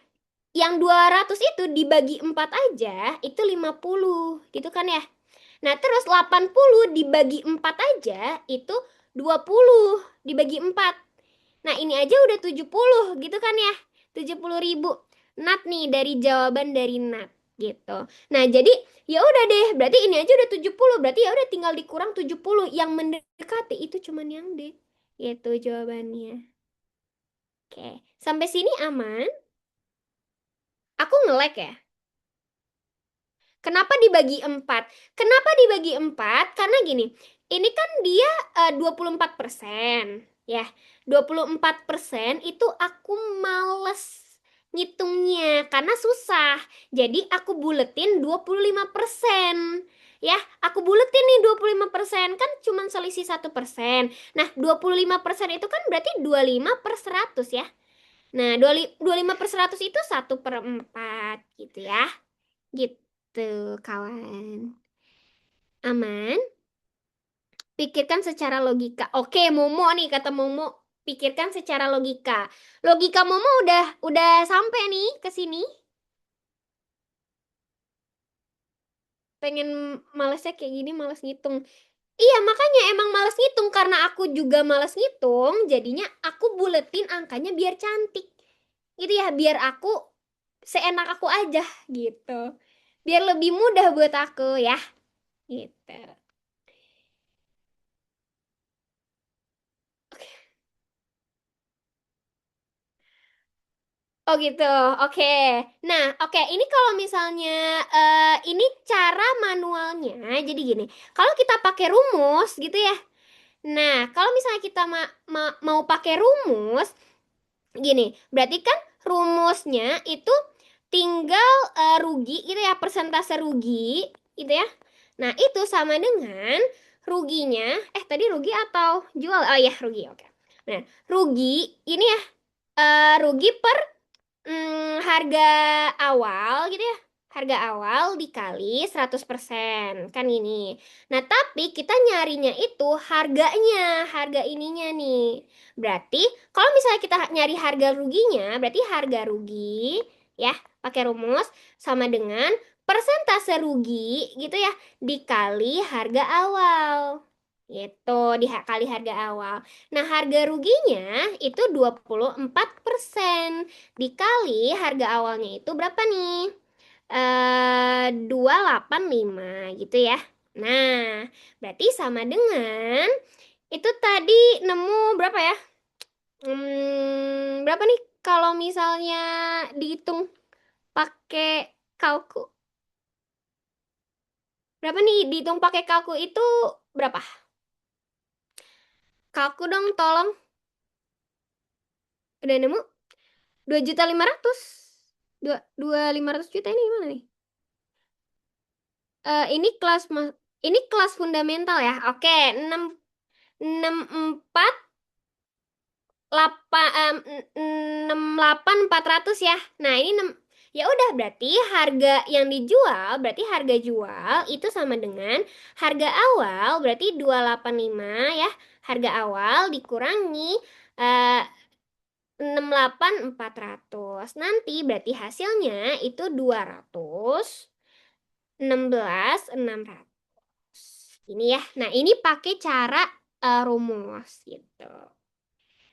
yang 200 itu dibagi 4 aja itu 50 gitu kan ya. Nah, terus 80 dibagi 4 aja itu 20 dibagi 4. Nah, ini aja udah 70 gitu kan ya. 70.000. Nat nih dari jawaban dari Nat gitu. Nah, jadi ya udah deh, berarti ini aja udah 70. Berarti ya udah tinggal dikurang 70. Yang mendekati itu cuman yang D. Gitu jawabannya. Oke, sampai sini aman. Aku nge-lag ya. Kenapa dibagi 4? Kenapa dibagi 4? Karena gini, ini kan dia 24%. Ya, 24% itu aku males ngitungnya karena susah. Jadi aku buletin 25%. Ya, aku buletin nih 25%, kan cuma selisih 1%. Nah, 25% itu kan berarti 25 per 100 ya. Nah, 25 per 100 itu 1/4 gitu ya. Gitu, kawan. Aman? Pikirkan secara logika. Oke, Momo nih kata Momo. Pikirkan secara logika. Logika Momo udah sampai nih ke sini. Pengen malesnya kayak gini, males ngitung. Iya, makanya emang males ngitung karena aku juga males ngitung, jadinya aku buletin angkanya biar cantik. Gitu ya, biar aku seenak aku aja gitu. Biar lebih mudah buat aku ya, gitu. Oh gitu, oke. Nah, oke. Ini kalau misalnya ini cara manualnya, jadi gini. Kalau kita pakai rumus gitu ya. Nah, kalau misalnya kita mau pakai rumus, gini. Berarti kan rumusnya itu tinggal rugi gitu ya, persentase rugi gitu ya. Nah, itu sama dengan ruginya. Tadi rugi atau jual? Oh ya, rugi. Oke. Nah, rugi ini ya, rugi per harga awal gitu ya. Harga awal dikali 100% kan ini. Nah, tapi kita nyarinya itu harganya, harga ininya nih. Berarti kalau misalnya kita nyari harga ruginya, berarti harga rugi ya, pakai rumus sama dengan persentase rugi gitu ya, dikali harga awal. Gitu, dikali harga awal. Nah, harga ruginya itu 24% dikali harga awalnya itu berapa nih? 285 gitu ya. Nah, berarti sama dengan itu tadi nemu berapa ya? Berapa nih kalau misalnya dihitung pakai kalku? Berapa nih dihitung pakai kalku itu berapa? Kalku dong tolong. Udah nemu? 2.500.000. Dua 500 juta ini gimana nih? Ini ini kelas fundamental ya. Oke, 6 64 68 400 ya. Nah, ini 6, ya udah berarti harga yang dijual, berarti harga jual itu sama dengan harga awal berarti 285 ya. Harga awal dikurangi eh, 68 400. Nanti berarti hasilnya itu 216 600. Ini ya. Nah, ini pakai cara rumus gitu.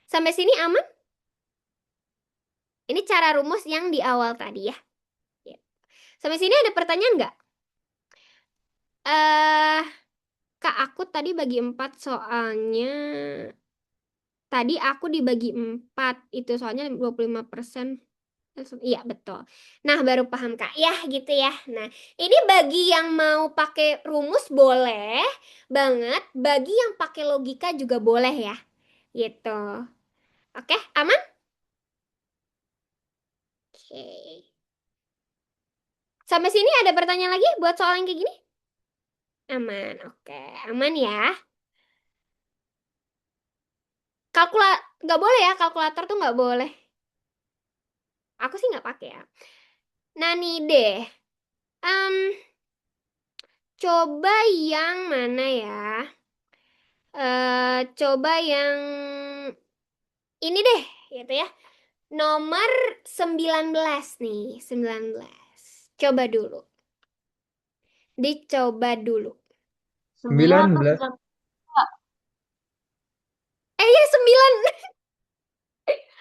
Sampai sini aman? Ini cara rumus yang di awal tadi ya. Ya. Sampai sini ada pertanyaan nggak? Eh, Kak, aku tadi bagi 4 soalnya tadi aku dibagi 4 itu soalnya 25%. Iya, betul. Nah, baru paham Kak. Ya, gitu ya. Nah, ini bagi yang mau pakai rumus boleh banget, bagi yang pakai logika juga boleh ya. Gitu. Oke, aman? Oke. Sampai sini ada pertanyaan lagi buat soal yang kayak gini? Aman. Oke, aman ya. Nggak boleh ya, kalkulator tuh nggak boleh. Aku sih nggak pakai ya. Nah nih deh, Em, coba yang mana ya? Coba yang ini deh, gitu ya. Nomor 19 nih, 19. Coba dulu. Dicoba dulu. 9 9 atau belas 9? Ya 9.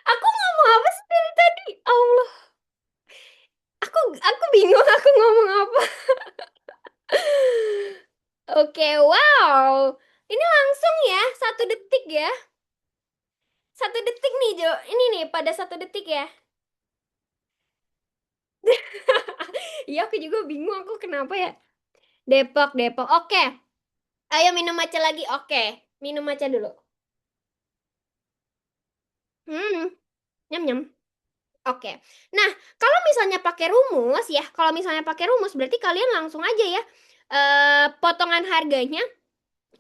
Aku ngomong apa sih dari tadi? Allah, aku bingung aku ngomong apa. Oke, wow. Ini langsung ya, 1 detik ya. Satu detik nih, Jo. Ini nih, pada satu detik ya. Iya, aku juga bingung aku kenapa ya. Depok, Depok. Oke. Ayo minum matcha lagi. Oke. Minum matcha dulu. Hmm, nyam nyam. Oke. Nah, kalau misalnya pakai rumus ya, kalau misalnya pakai rumus berarti kalian langsung aja ya. Potongan harganya.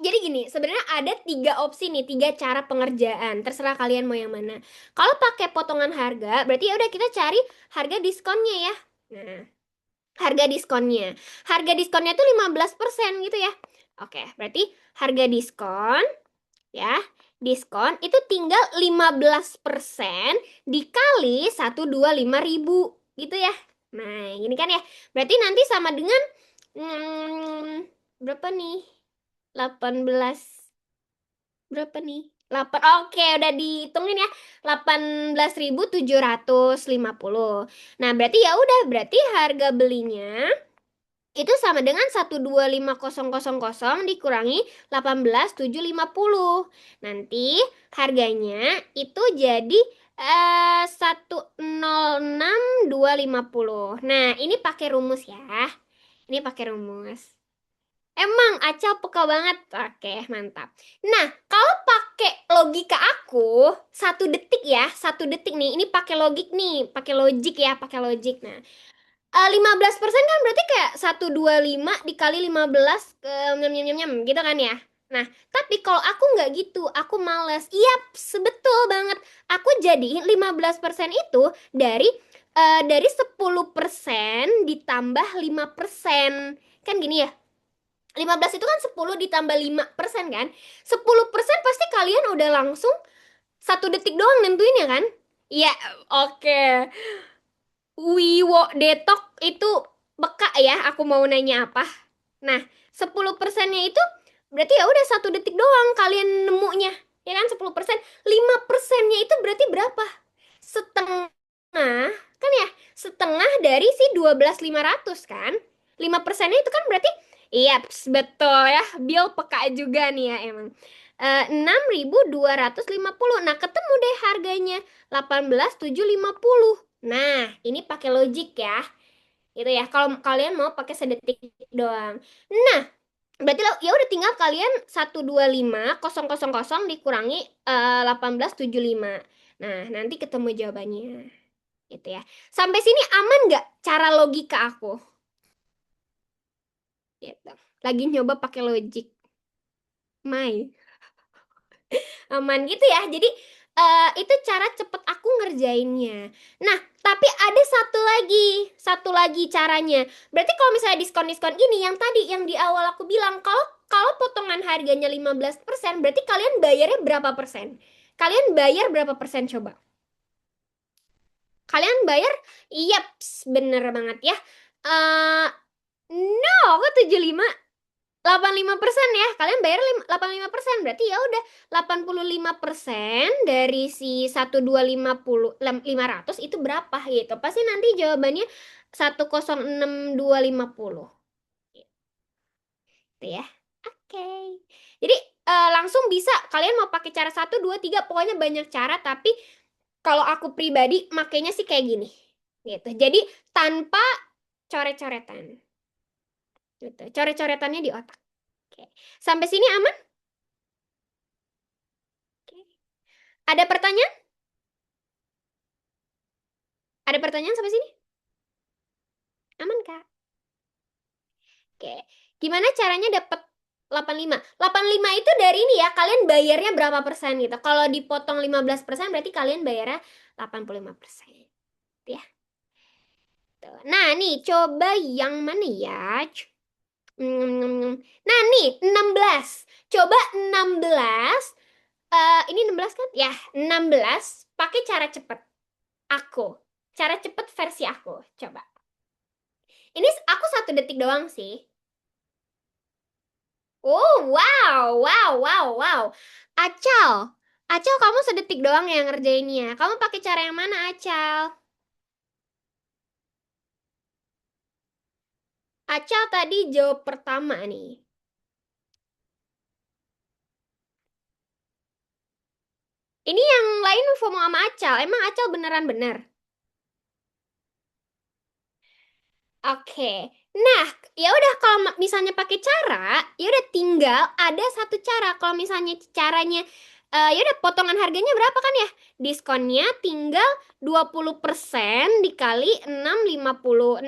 Jadi gini, sebenarnya ada tiga opsi nih, tiga cara pengerjaan. Terserah kalian mau yang mana. Kalau pakai potongan harga, berarti ya udah kita cari harga diskonnya ya. Nah, harga diskonnya. Harga diskonnya tuh 15% gitu ya. Oke, berarti harga diskon ya. Diskon itu tinggal 15% dikali 125.000 gitu ya. Nah, ini kan ya. Berarti nanti sama dengan berapa nih? 18 berapa nih? 8. Oke, udah dihitungin ya. 18.750. Nah, berarti ya udah, berarti harga belinya itu sama dengan 125.000 dikurangi 18.750. Nanti harganya itu jadi 106.250. Nah, ini pakai rumus ya. Ini pakai rumus. Emang Acal peka banget. Oke, mantap. Nah, kalau pakai logika aku, satu detik ya, satu detik nih. Ini pakai logik nih, pakai logik ya, pakai logik. Nah, 15% kan berarti kayak 125 dikali 15 ke nyam nyam nyam nyam gitu kan ya. Nah, tapi kalau aku nggak gitu, aku males. Iya, sebetul banget. Aku jadiin 15% itu dari 10% ditambah 5%. Kan gini ya. 15 itu kan 10 ditambah 5% kan. 10% pasti kalian udah langsung satu detik doang nentuin ya kan? Iya, oke. Wiwo Detok itu beka ya, aku mau nanya apa. Nah, 10%-nya itu berarti ya udah satu detik doang kalian nemunya. Ya kan 10%, 5%-nya itu berarti berapa? Setengah kan ya? Setengah dari si 12.500 kan? 5%-nya itu kan berarti iya, betul ya. Bill peka juga nih ya emang. 6.250. Nah, ketemu deh harganya 18.750. Nah, ini pakai logik ya. Gitu ya. Kalau kalian mau pakai sedetik doang. Nah, berarti ya udah tinggal kalian 125.000 dikurangi 1875. Nah, nanti ketemu jawabannya. Gitu ya. Sampai sini aman nggak cara logika aku? Gitu. Lagi nyoba pakai logik. Mai. Aman gitu ya. Jadi itu cara cepet aku ngerjainnya. Nah, tapi ada satu lagi caranya. Berarti kalau misalnya diskon-diskon ini yang tadi yang di awal aku bilang, kalau kalau potongan harganya 15%, berarti kalian bayarnya berapa persen? Kalian bayar berapa persen coba? Kalian bayar, iya, bener banget ya. Eh no, kok 75? 85% ya. Kalian bayar 85%. Berarti ya udah 85% dari si 125.500 itu berapa gitu. Pasti nanti jawabannya 106.250 gitu ya. Oke. Jadi langsung bisa kalian mau pakai cara satu 2 3 pokoknya banyak cara, tapi kalau aku pribadi makainya sih kayak gini. Gitu. Jadi tanpa coret-coretan. Gitu. Coret-coretannya di otak. Oke. Sampai sini aman? Oke. Ada pertanyaan? Ada pertanyaan sampai sini? Aman, Kak? Oke. Gimana caranya dapat 85? 85 itu dari ini ya, kalian bayarnya berapa persen gitu. Kalau dipotong 15% berarti kalian bayarnya 85%. Ya. Tuh. Nah, nih coba yang mana ya? Nah, nih 16. Coba 16. Ini 16 kan? Ya, 16 pakai cara cepet. Aku. Cara cepet versi aku. Coba. Ini aku satu detik doang sih. Oh, wow, wow, wow, wow. Acal, Acal kamu sedetik doang yang ngerjainnya. Kamu pakai cara yang mana, Acal? Acal tadi jawab pertama nih. Ini yang lain FOMO sama Acal. Emang Acal beneran bener? Oke. Nah, ya udah kalau misalnya pakai cara, ya udah tinggal ada satu cara. Kalau misalnya caranya ya udah potongan harganya berapa kan ya? Diskonnya tinggal 20% dikali 650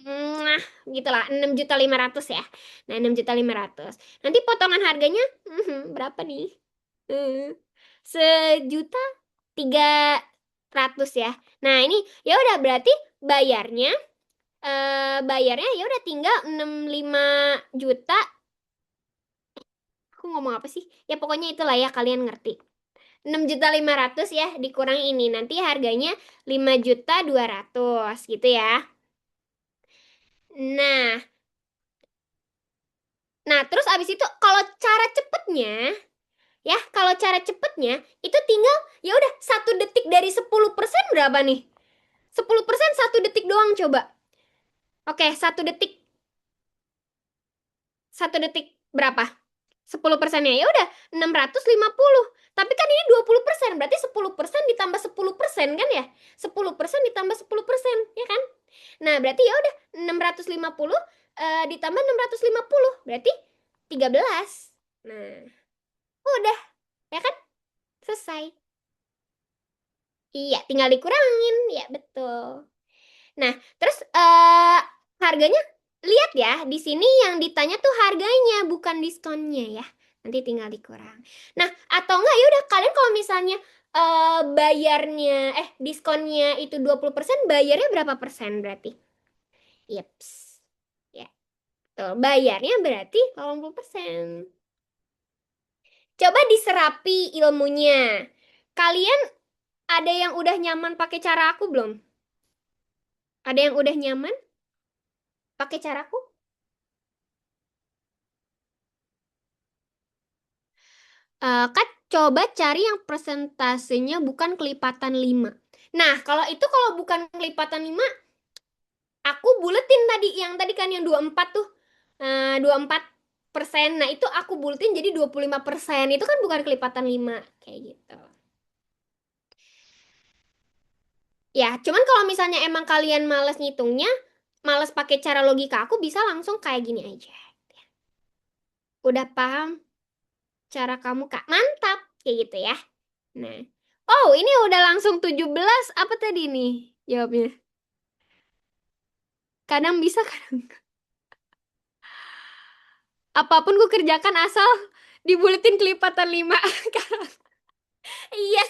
nah, gitulah 6.500.000 ya. Nah, 6.500.000. Nanti potongan harganya berapa nih? Hmm, 1.300.000 ya. Nah, ini ya udah berarti bayarnya bayarnya ya udah tinggal 65 juta. Aku ngomong apa sih? Ya pokoknya itulah ya kalian ngerti. 6.500.000 ya dikurang ini. Nanti harganya 5.200.000 gitu ya. Nah, nah terus abis itu kalau cara cepetnya ya, kalau cara cepetnya itu tinggal ya udah 1 detik dari 10% berapa nih? 10% 1 detik doang coba. Oke, 1 detik berapa? 10%-nya ya udah 650. Tapi kan ini 20%, berarti 10% ditambah 10% kan ya? 10% ditambah 10%, ya kan? Nah, berarti ya udah 650 ditambah 650, berarti 13. Nah, udah, ya kan? Selesai. Iya, tinggal dikurangin. Ya, betul. Nah, terus harganya lihat ya, di sini yang ditanya tuh harganya bukan diskonnya ya. Nanti tinggal dikurang. Nah, atau enggak ya udah kalian kalau misalnya bayarnya diskonnya itu 20%, bayarnya berapa persen berarti? Yeps. Ya, tuh. Bayarnya berarti 80%. Coba diserapi ilmunya. Kalian ada yang udah nyaman pakai cara aku belum? Ada yang udah nyaman pakai caraku? Kak, coba cari yang persentasenya bukan kelipatan 5. Nah, kalau bukan kelipatan 5, aku buletin tadi, yang tadi kan yang 24 tuh. 24%. Nah, itu aku buletin jadi 25%. Itu kan bukan kelipatan 5. Kayak gitu. Ya, cuman kalau misalnya emang kalian males ngitungnya, males pakai cara logika aku bisa langsung kayak gini aja. Udah paham cara kamu, Kak? Mantap. Kayak gitu ya. Nah. Oh, ini udah langsung 17. Apa tadi nih jawabnya? Kadang bisa, kadang enggak. Apapun ku kerjakan asal dibuletin kelipatan 5. Iya,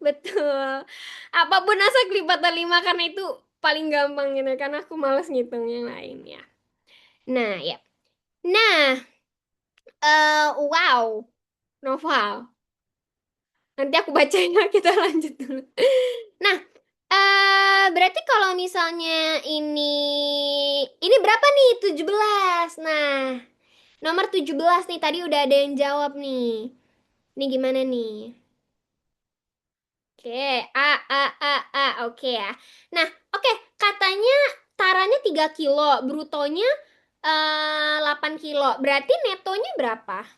betul. Apapun asal kelipatan 5 karena itu paling gampang gitu. Karena aku males ngitung yang lainnya. Nah, ya. Nah, wow. Novel. Nanti aku bacain ya, kita lanjut dulu. Nah, berarti kalau misalnya ini berapa nih? 17. Nah, nomor 17 nih tadi udah ada yang jawab nih. Ini gimana nih? Oke, oke ya. Nah, oke, katanya taranya 3 kilo, brutonya 8 kilo. Berarti netonya berapa?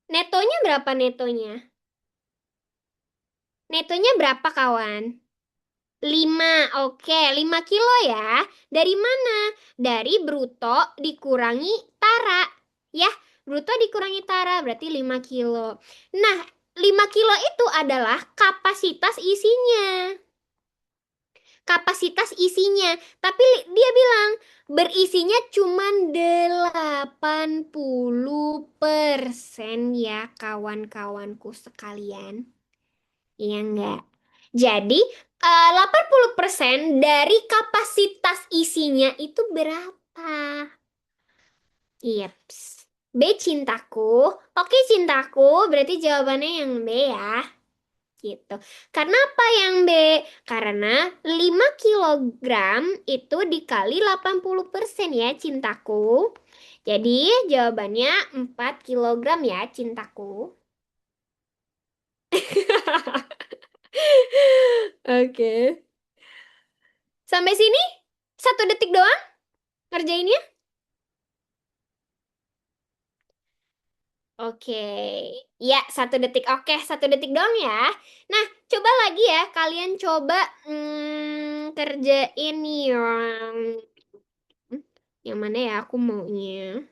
Netonya berapa netonya? Netonya berapa kawan? 5, oke, 5 kilo ya. Dari mana? Dari bruto dikurangi tara. Ya, bruto dikurangi tara berarti 5 kilo. Nah, 5 kilo itu adalah kapasitas isinya. Kapasitas isinya. Tapi dia bilang berisinya cuma 80% ya kawan-kawanku sekalian. Iya enggak? Jadi 80% dari kapasitas isinya itu berapa? Yeps. B cintaku. Oke cintaku, berarti jawabannya yang B ya. Gitu. Karena apa yang B? Karena 5 kilogram itu dikali 80% ya cintaku. Jadi jawabannya 4 kilogram ya cintaku. Oke. Sampai sini 1 detik doang ngerjainnya. Oke, ya 1 detik. Oke, 1 detik doang ya. Nah, coba lagi ya. Kalian coba kerjain yang Hmm, yang mana ya aku maunya.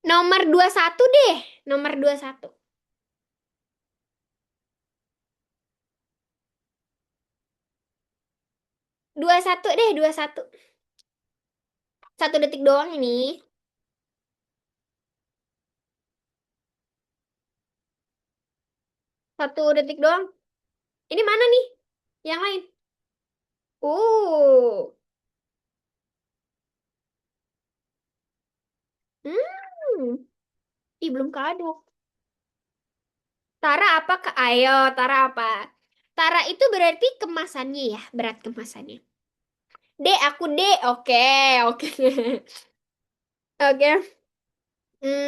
Nomor 21 deh. Nomor 21. 21 deh, 21. 1 detik doang ini. 1 detik doang. Ini mana nih? Yang lain. Uh. Hmm. Ih, belum kaduk. Tara apa? Ayo, Tara apa? Tara itu berarti kemasannya ya, berat kemasannya. D, aku D. Oke, oke. Oke.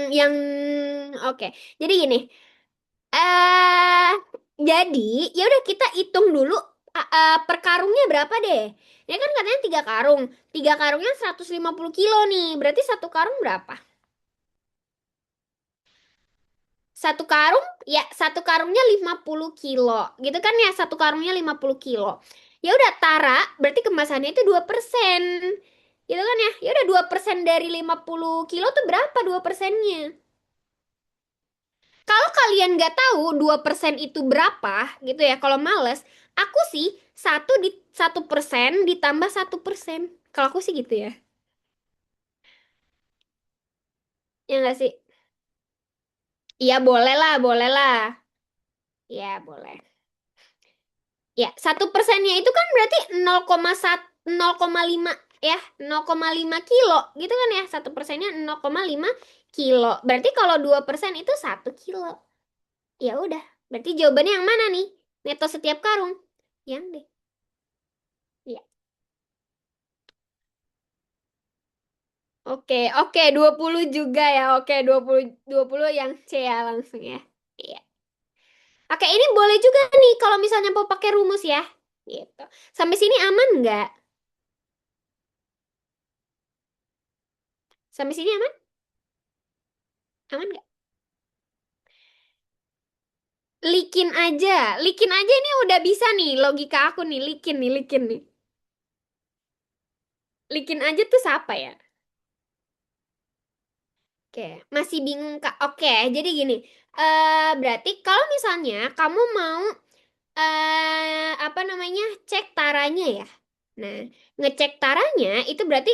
Yang oke. Jadi gini. eh jadi ya udah kita hitung dulu per karungnya berapa deh. Ini kan katanya 3 karung. 3 karungnya 150 kilo nih. Berarti 1 karung berapa? 1 karung, ya 1 karungnya 50 kilo. Gitu kan ya, 1 karungnya 50 kilo. Ya udah Tara, berarti kemasannya itu 2%. Gitu kan ya? Ya udah 2% dari 50 kilo tuh berapa 2%-nya? Kalau kalian nggak tahu 2% itu berapa gitu ya, kalau males, aku sih 1% ditambah 1%. Kalau aku sih gitu ya. Ya nggak sih? Iya boleh lah, boleh lah. Ya boleh. Ya, 1%-nya itu kan berarti 0,1, 0,5 ya, 0,5 kilo gitu kan ya. 1%-nya 0,5 kilo. Berarti kalau 2% itu 1 kilo. Ya udah, berarti jawabannya yang mana nih? Neto setiap karung. Yang deh. Ya. Oke, oke, 20 juga ya. Oke, 20 yang C ya langsung ya. Iya. Oke, ini boleh juga nih kalau misalnya mau pakai rumus ya. Gitu. Sampai sini aman nggak? Sampai sini aman? Aman nggak? Likin aja. Likin aja ini udah bisa nih. Logika aku nih. Likin nih, likin nih. Likin aja tuh siapa ya? Oke, masih bingung Kak. Oke, jadi gini. Berarti kalau misalnya kamu mau apa namanya? Cek taranya ya. Nah, ngecek taranya itu berarti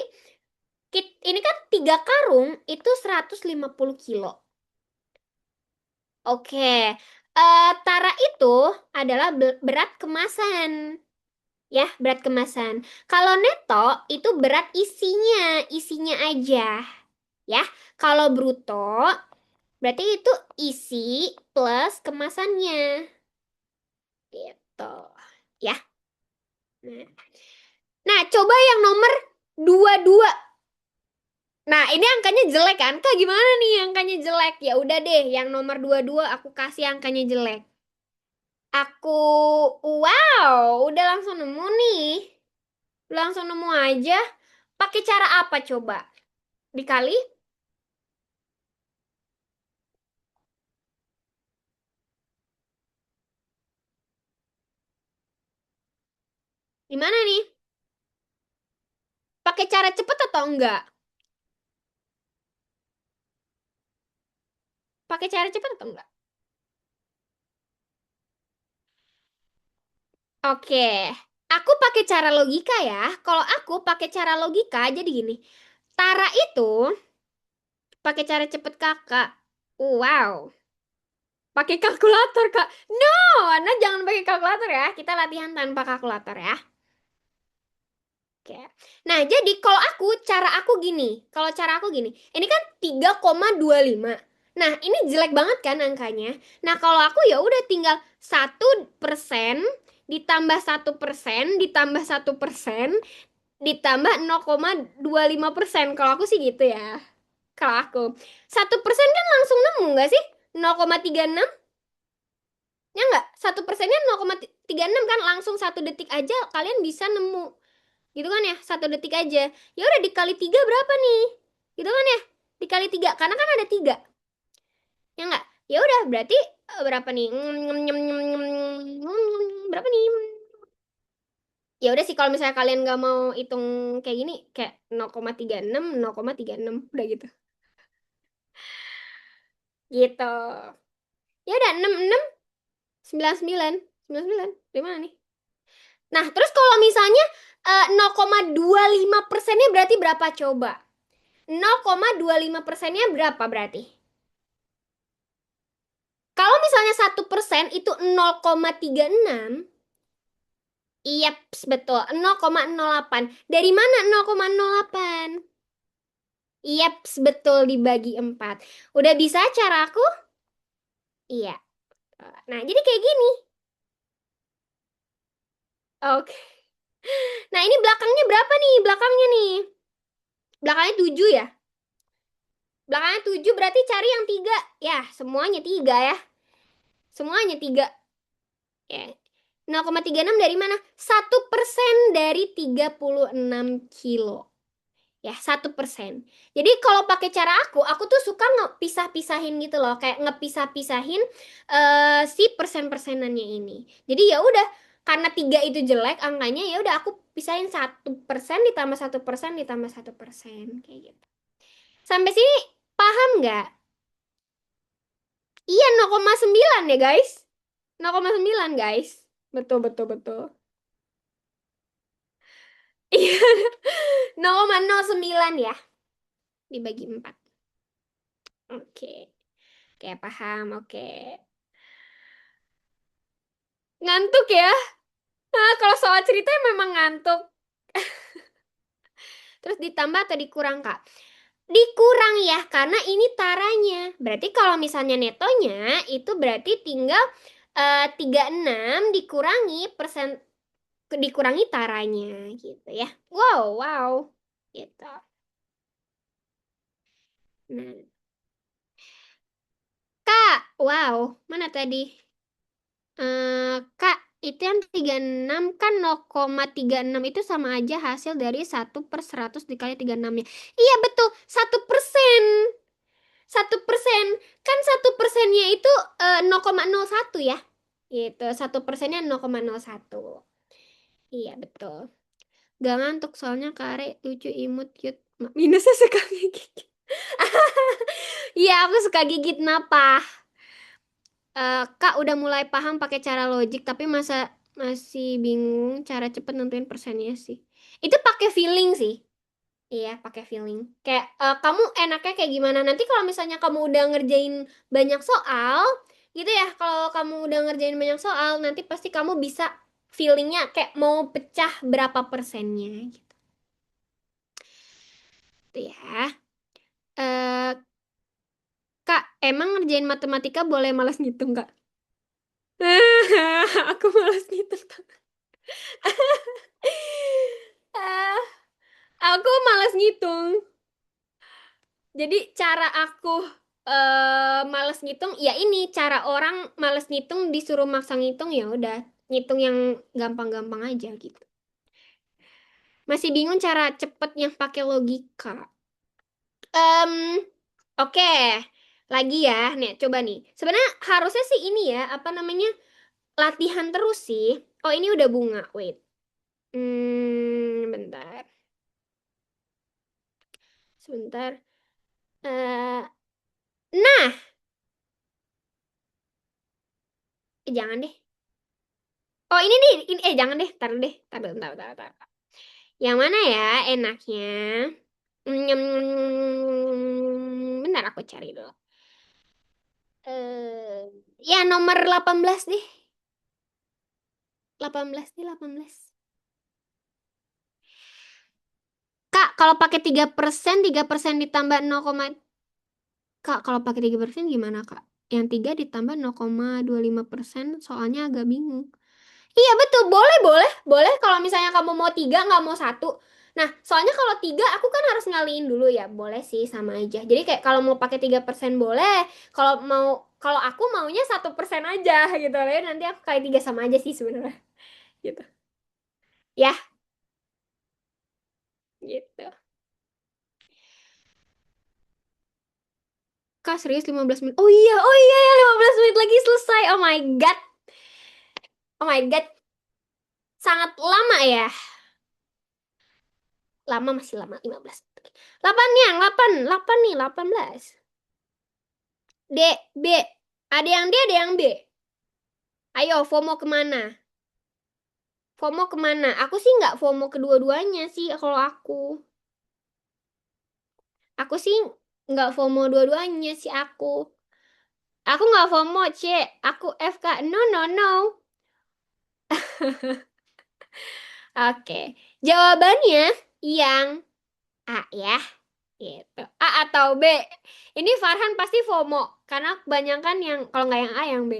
ini kan 3 karung itu 150 kilo. Oke, tara itu adalah berat kemasan. Ya, berat kemasan. Kalau neto itu berat isinya, isinya aja. Ya, kalau bruto berarti itu isi plus kemasannya. Gitu. Ya. Nah, coba yang nomor 22. Nah, ini angkanya jelek kan? Kak, gimana nih angkanya jelek? Ya udah deh, yang nomor 22 aku kasih angkanya jelek. Aku, wow, udah langsung nemu nih. Langsung nemu aja. Pakai cara apa coba? Dikali? Gimana nih? Pakai cara cepet atau enggak? Pakai cara cepet atau enggak? Oke. Aku pakai cara logika ya. Kalau aku pakai cara logika, jadi gini. Tara itu pakai cara cepet kakak. Wow. Pakai kalkulator, Kak. No, Anda jangan pakai kalkulator ya. Kita latihan tanpa kalkulator ya. Oke. Nah, jadi kalau cara aku gini. Kalau cara aku gini. Ini kan 3,25. Nah, ini jelek banget kan angkanya. Nah, kalau aku ya udah tinggal 1% ditambah 1% ditambah 1% ditambah 0,25%. Kalau aku sih gitu ya. Kalau aku. 1% kan langsung nemu nggak sih? 0,36. Ya nggak, 1%-nya 0,36 kan langsung 1 detik aja kalian bisa nemu. Gitu kan ya, 1 detik aja. Ya udah dikali 3 berapa nih? Gitu kan ya? dikali 3 karena kan ada 3. Ya enggak? Ya udah berarti berapa nih? Berapa nih? Ya udah sih kalau misalnya kalian nggak mau hitung kayak gini kayak 0,36 0,36 udah gitu. Gitu. Ya udah 66 99 99 di mana nih? Nah, terus kalau misalnya 0,25%-nya berarti berapa coba? 0,25%-nya berapa berarti? Kalau misalnya 1% itu 0,36, iya, betul. 0,08. Dari mana 0,08? Iya, betul dibagi 4. Udah bisa cara aku? Iya. Nah, jadi kayak gini. Oke. Nah, ini belakangnya berapa nih? Belakangnya nih. Belakangnya 7 ya? Belakangnya 7 berarti cari yang 3. Ya, semuanya 3 ya. Semuanya 3. Ya. 0,36 dari mana? 1% dari 36 kilo. Ya, 1%. Jadi kalau pakai cara aku tuh suka ngepisah-pisahin gitu loh. Kayak ngepisah-pisahin si persen-persenannya ini. Jadi ya udah, karena 3 itu jelek angkanya, ya udah aku pisahin 1% ditambah 1% ditambah 1%. Kayak gitu. Sampai sini paham nggak? Iya, 0,9 ya guys. 0,9 guys. Betul, betul, betul. Iya, 0,09 ya. Dibagi 4. Oke. Oke, paham. Oke. Ngantuk ya? Nah, kalau soal cerita memang ngantuk. Terus ditambah atau dikurang, Kak? Dikurang ya, karena ini taranya. Berarti kalau misalnya netonya, itu berarti tinggal 36 dikurangi persen, dikurangi taranya gitu ya. Wow, wow. Gitu. Nah, Kak, wow. Mana tadi? Kak, itu yang 36 kan 0,36 itu sama aja hasil dari 1/100 dikali 36-nya. Iya betul, 1%. 1%. Kan 1%-nya itu 0,01 ya. Gitu, 1%-nya 0,01. Iya betul. Gak ngantuk soalnya Kare lucu imut cute. Minusnya suka gigit. Iya, aku suka gigit napah. Kak udah mulai paham pakai cara logik tapi masih bingung cara cepet nentuin persennya sih. Itu pakai feeling sih. Iya, pakai feeling. Kayak kamu enaknya kayak gimana? Nanti kalau misalnya kamu udah ngerjain banyak soal, gitu ya. Kalau kamu udah ngerjain banyak soal, nanti pasti kamu bisa feelingnya kayak mau pecah berapa persennya gitu. Tuh ya. Eh, Kak, emang ngerjain matematika boleh malas ngitung, Kak? Aku malas ngitung. Ah, aku malas ngitung. Jadi cara aku males ngitung, ya ini cara orang males ngitung disuruh maksa ngitung ya udah ngitung yang gampang-gampang aja gitu. Masih bingung cara cepet yang pakai logika. Em, oke, lagi ya, nih coba nih. Sebenarnya harusnya sih ini ya, apa namanya, latihan terus sih. Oh ini udah bunga, wait. Bentar, sebentar. Eh, nah, jangan deh. Oh ini nih, ini, jangan deh, taruh deh, taruh, taruh, taruh, taruh. Yang mana ya enaknya? Bentar aku cari dulu. Eh, ya nomor 18 deh. 18 nih, 18. Kak, kalau pakai 3% ditambah 0, Kak, kalau pakai 3% gimana, Kak? Yang 3 ditambah 0,25% soalnya agak bingung. Iya betul, boleh, boleh, boleh kalau misalnya kamu mau 3 nggak mau 1. Nah, soalnya kalau 3 aku kan harus ngaliin dulu ya, boleh sih sama aja. Jadi kayak kalau mau pakai 3% boleh, kalau aku maunya 1% aja gitu ya. Nanti aku kali 3 sama aja sih sebenarnya. Gitu. Ya, gitu. Kak, serius 15 menit? Oh iya ya, 15 menit lagi selesai. Oh my God. Oh my God. Sangat lama ya. Lama, masih lama, 15. 8 yang 8 8 nih, 18. D, B. Ada yang D, ada yang B. Ayo, FOMO kemana? FOMO kemana? Aku sih nggak FOMO kedua-duanya sih kalau aku. Aku sih nggak FOMO dua-duanya sih aku. Aku nggak FOMO, C. Aku FK. No, no, no. Oke. Jawabannya yang A ya. Gitu. A atau B? Ini Farhan pasti FOMO. Karena kebanyakan yang, kalau nggak yang A, yang B.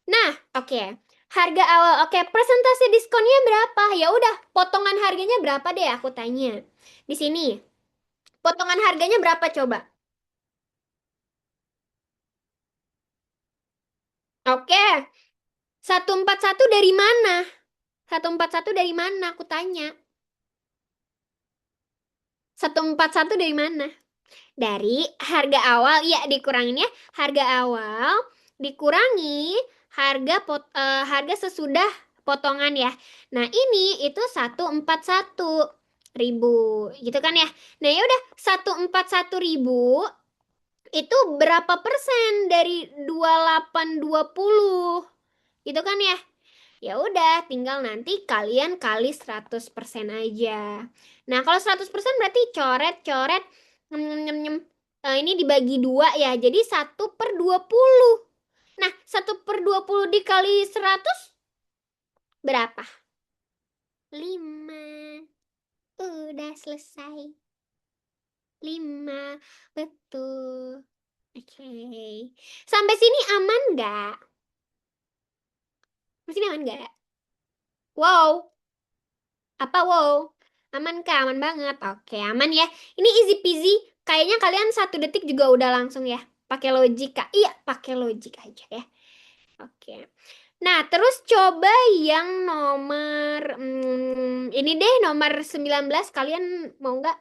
Nah, oke. Harga awal, oke. Persentase diskonnya berapa? Ya udah, potongan harganya berapa deh aku tanya. Di sini, potongan harganya berapa coba? Oke, 141 dari mana? 141 dari mana? Aku tanya. 141 dari mana? Dari harga awal, ya dikurangin ya. Harga awal dikurangi harga sesudah potongan ya. Nah, ini itu 141.000 gitu kan ya. Nah, ya udah 141.000 itu berapa persen dari 2820? Gitu kan ya? Ya udah, tinggal nanti kalian kali 100% aja. Nah, kalau 100% berarti coret-coret nyem, nyem, nyem, nyem. Ini dibagi dua ya, jadi 1/20. Nah, 1/20 dikali 100 berapa? 5. Udah selesai. 5. Betul. Oke. Sampai sini aman nggak? Sampai sini aman nggak? Wow. Apa wow? Aman kah? Aman banget. Oke, aman ya. Ini easy peasy. Kayaknya kalian 1 detik juga udah langsung ya. Pakai logika. Iya, pakai logik aja ya. Oke. Nah, terus coba yang nomor ini deh nomor 19 kalian mau nggak?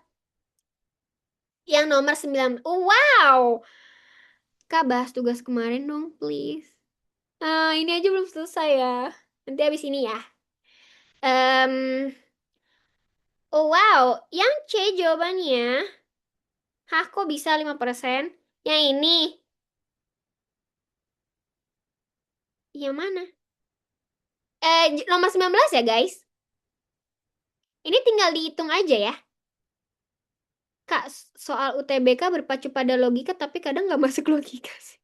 Yang nomor 19. Oh, wow. Kak, bahas tugas kemarin dong, please. Ini aja belum selesai ya. Nanti habis ini ya. Em, oh, wow. Yang C jawabannya. Hah, kok bisa 5%? Yang ini. Yang mana? Nomor 19 ya, guys. Ini tinggal dihitung aja ya. Kak, soal UTBK berpacu pada logika, tapi kadang nggak masuk logika sih.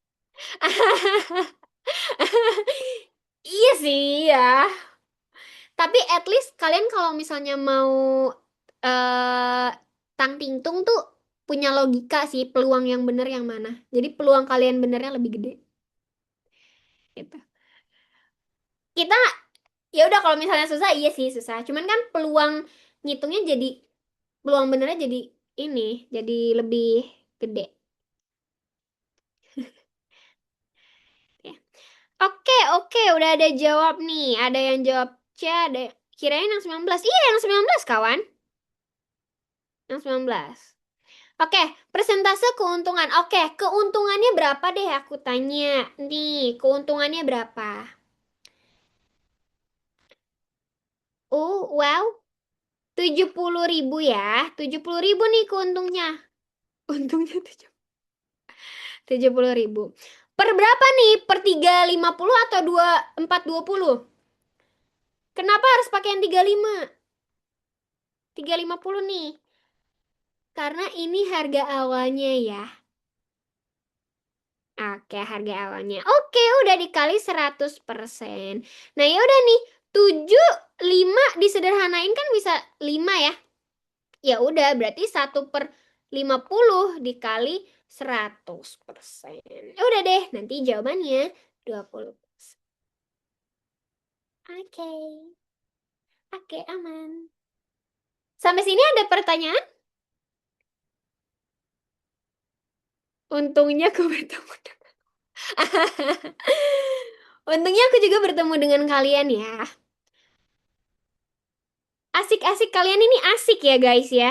Iya sih, ya. Tapi at least kalian kalau misalnya mau eh tang tingtung tuh punya logika sih, peluang yang bener yang mana. Jadi peluang kalian benernya lebih gede. Gitu. Kita ya udah kalau misalnya susah iya sih susah. Cuman kan peluang ngitungnya jadi peluang benernya jadi ini jadi lebih gede ya. Oke, oke, udah ada jawab nih. Ada yang jawab C, ada kirain yang 19. Iya, yang 19 kawan. Yang 19. Oke, persentase keuntungan. Oke, keuntungannya berapa deh aku tanya. Nih, keuntungannya berapa? Wow. 70.000 ya. 70.000 nih keuntungnya. Untungnya 70.000. Per berapa nih? Per 350 atau 420? Kenapa harus pakai yang 35? 350 nih. Karena ini harga awalnya ya. Oke, harga awalnya. Oke, udah dikali 100%. Nah, ya udah nih. 7 5 disederhanain kan bisa 5 ya. Ya udah, berarti 1/50 dikali 100%. Ya udah deh, nanti jawabannya 20%. Oke. Oke, aman. Sampai sini ada pertanyaan? Untungnya aku bertemu Untungnya aku juga bertemu dengan kalian ya. Asik-asik kalian ini asik ya guys ya.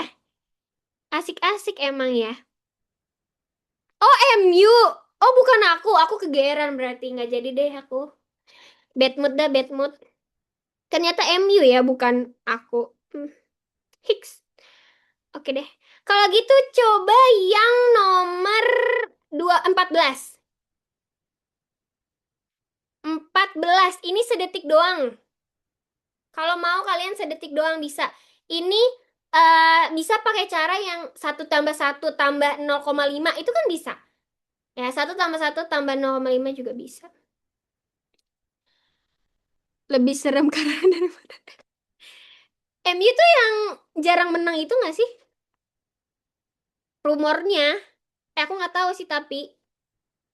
Asik-asik emang ya. Oh, MU. Oh, bukan aku kegeeran berarti nggak jadi deh aku. Bad mood dah, bad mood. Ternyata MU ya, bukan aku. Hmm, Hicks. Oke deh. Kalau gitu coba yang nomor 14. 14. Ini sedetik doang. Kalau mau kalian sedetik doang bisa. Ini bisa pakai cara yang satu tambah satu tambah 0,5 itu kan bisa. Ya, satu tambah satu tambah 0,5 juga bisa. Lebih serem karena daripada MU tuh yang jarang menang itu nggak sih? Rumornya. Aku nggak tahu sih tapi.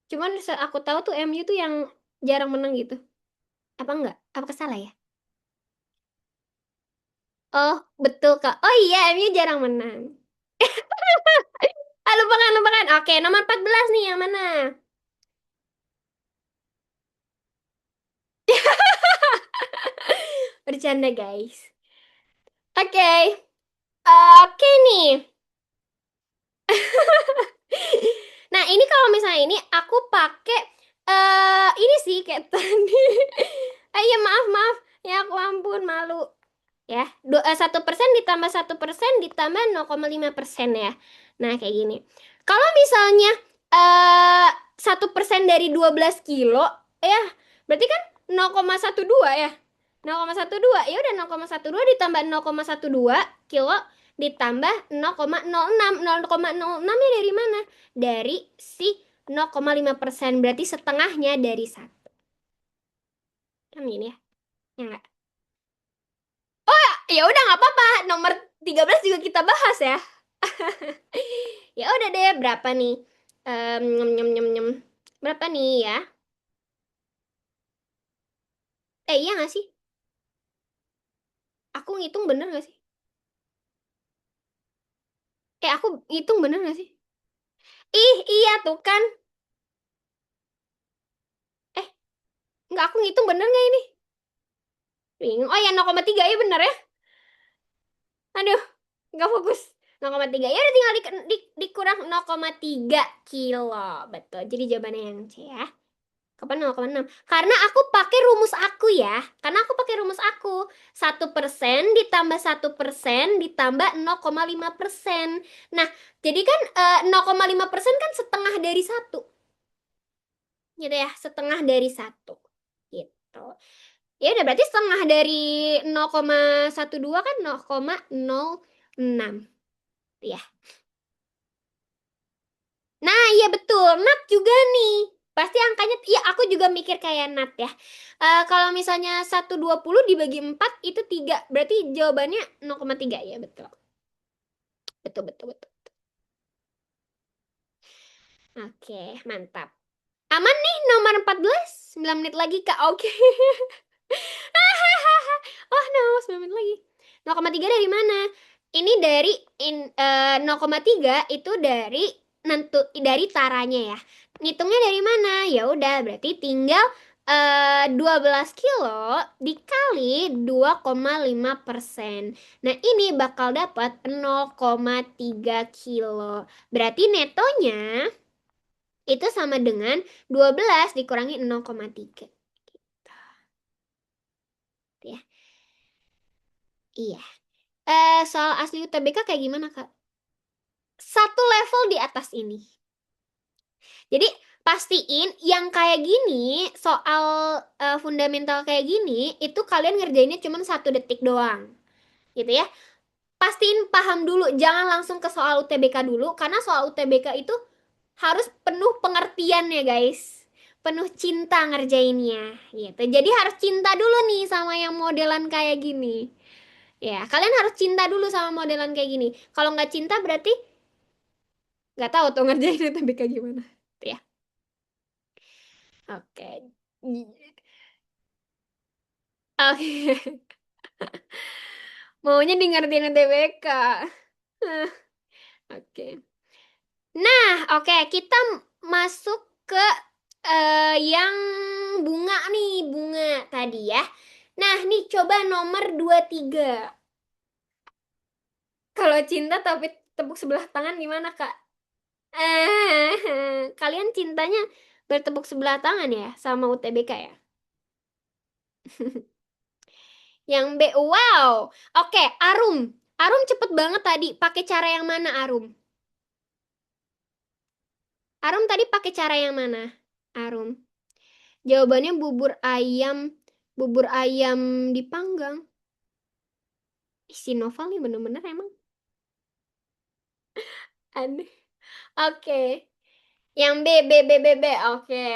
Cuman aku tahu tuh MU tuh yang jarang menang gitu. Apa enggak? Apa salah ya? Oh, betul Kak. Oh iya, MU jarang menang. Ah, lupakan, lupakan. Oke, nomor 14 nih yang mana? Bercanda, guys. Oke. Oke nih. Nah, ini kalau misalnya ini aku pakai ini sih kayak tadi. Iya, maaf, maaf. Ya, aku ampun, malu. Ya, 1% ditambah 1% ditambah 0,5% ya. Nah, kayak gini. Kalau misalnya 1% dari 12 kilo, ya berarti kan 0,12 ya. 0,12 ya udah 0,12 ditambah 0,12 kilo ditambah 0,06. 0,06 nya dari mana? Dari si 0,5%, berarti setengahnya dari satu. Kan gini ya? Ya nggak? Ya udah nggak apa-apa. Nomor 13 juga kita bahas ya. Ya udah deh, berapa nih? Nyem nyem nyem nyem. Berapa nih ya? Iya nggak sih? Aku ngitung bener nggak sih? Aku ngitung bener nggak sih? Ih, iya tuh kan. Eh, nggak, aku ngitung bener nggak ini? Bingung. Oh ya, 0,3 ya bener ya? Aduh, nggak fokus. 0,3 ya udah tinggal dikurang 0,3 kilo. Betul. Jadi jawabannya yang C ya. Kapan 0,6? Karena aku pakai rumus aku ya. Karena aku pakai rumus aku. 1% ditambah 1% ditambah 0,5%. Nah, jadi kan 0,5% kan setengah dari satu. Gitu ya, setengah dari satu. Gitu. Ya udah berarti setengah dari 0,12 kan 0,06. Ya. Nah, iya betul. Nat juga nih. Pasti angkanya, iya aku juga mikir kayak Nat ya. Kalau misalnya 120 dibagi 4 itu 3. Berarti jawabannya 0,3 ya, betul. Betul, betul, betul. Oke, mantap. Aman nih nomor 14. 9 menit lagi, Kak. Oke. Oh no, 9 menit lagi. 0,3 dari mana? Ini dari 0,3 itu dari dari taranya ya. Ngitungnya dari mana? Ya udah, berarti tinggal 12 kilo dikali 2,5%. Nah, ini bakal dapat 0,3 kilo. Berarti netonya itu sama dengan 12 dikurangi 0,3. Ya. Iya. Soal asli UTBK kayak gimana, Kak? Satu level di atas ini. Jadi pastiin yang kayak gini, soal fundamental kayak gini, itu kalian ngerjainnya cuma 1 detik doang. Gitu ya. Pastiin paham dulu, jangan langsung ke soal UTBK dulu, karena soal UTBK itu harus penuh pengertian ya guys. Penuh cinta ngerjainnya. Gitu. Jadi harus cinta dulu nih sama yang modelan kayak gini. Ya, kalian harus cinta dulu sama modelan kayak gini. Kalau nggak cinta berarti nggak tahu tuh ngerjain UTBK gimana. Ya, oke. Oke. Maunya di ngerjain UTBK. Oke. Nah, oke, kita masuk ke yang bunga nih, bunga tadi ya. Nah, nih coba nomor 23. Kalau cinta tapi tepuk sebelah tangan gimana, Kak? Kalian cintanya bertepuk sebelah tangan ya sama UTBK ya? Yang B, wow. Oke, Arum. Arum cepet banget tadi. Pakai cara yang mana, Arum? Arum tadi pakai cara yang mana? Arum. Jawabannya bubur ayam. Bubur ayam dipanggang. Ih, si Noval nih bener-bener emang aneh. Oke. Yang B, B, B, B, B. Oke.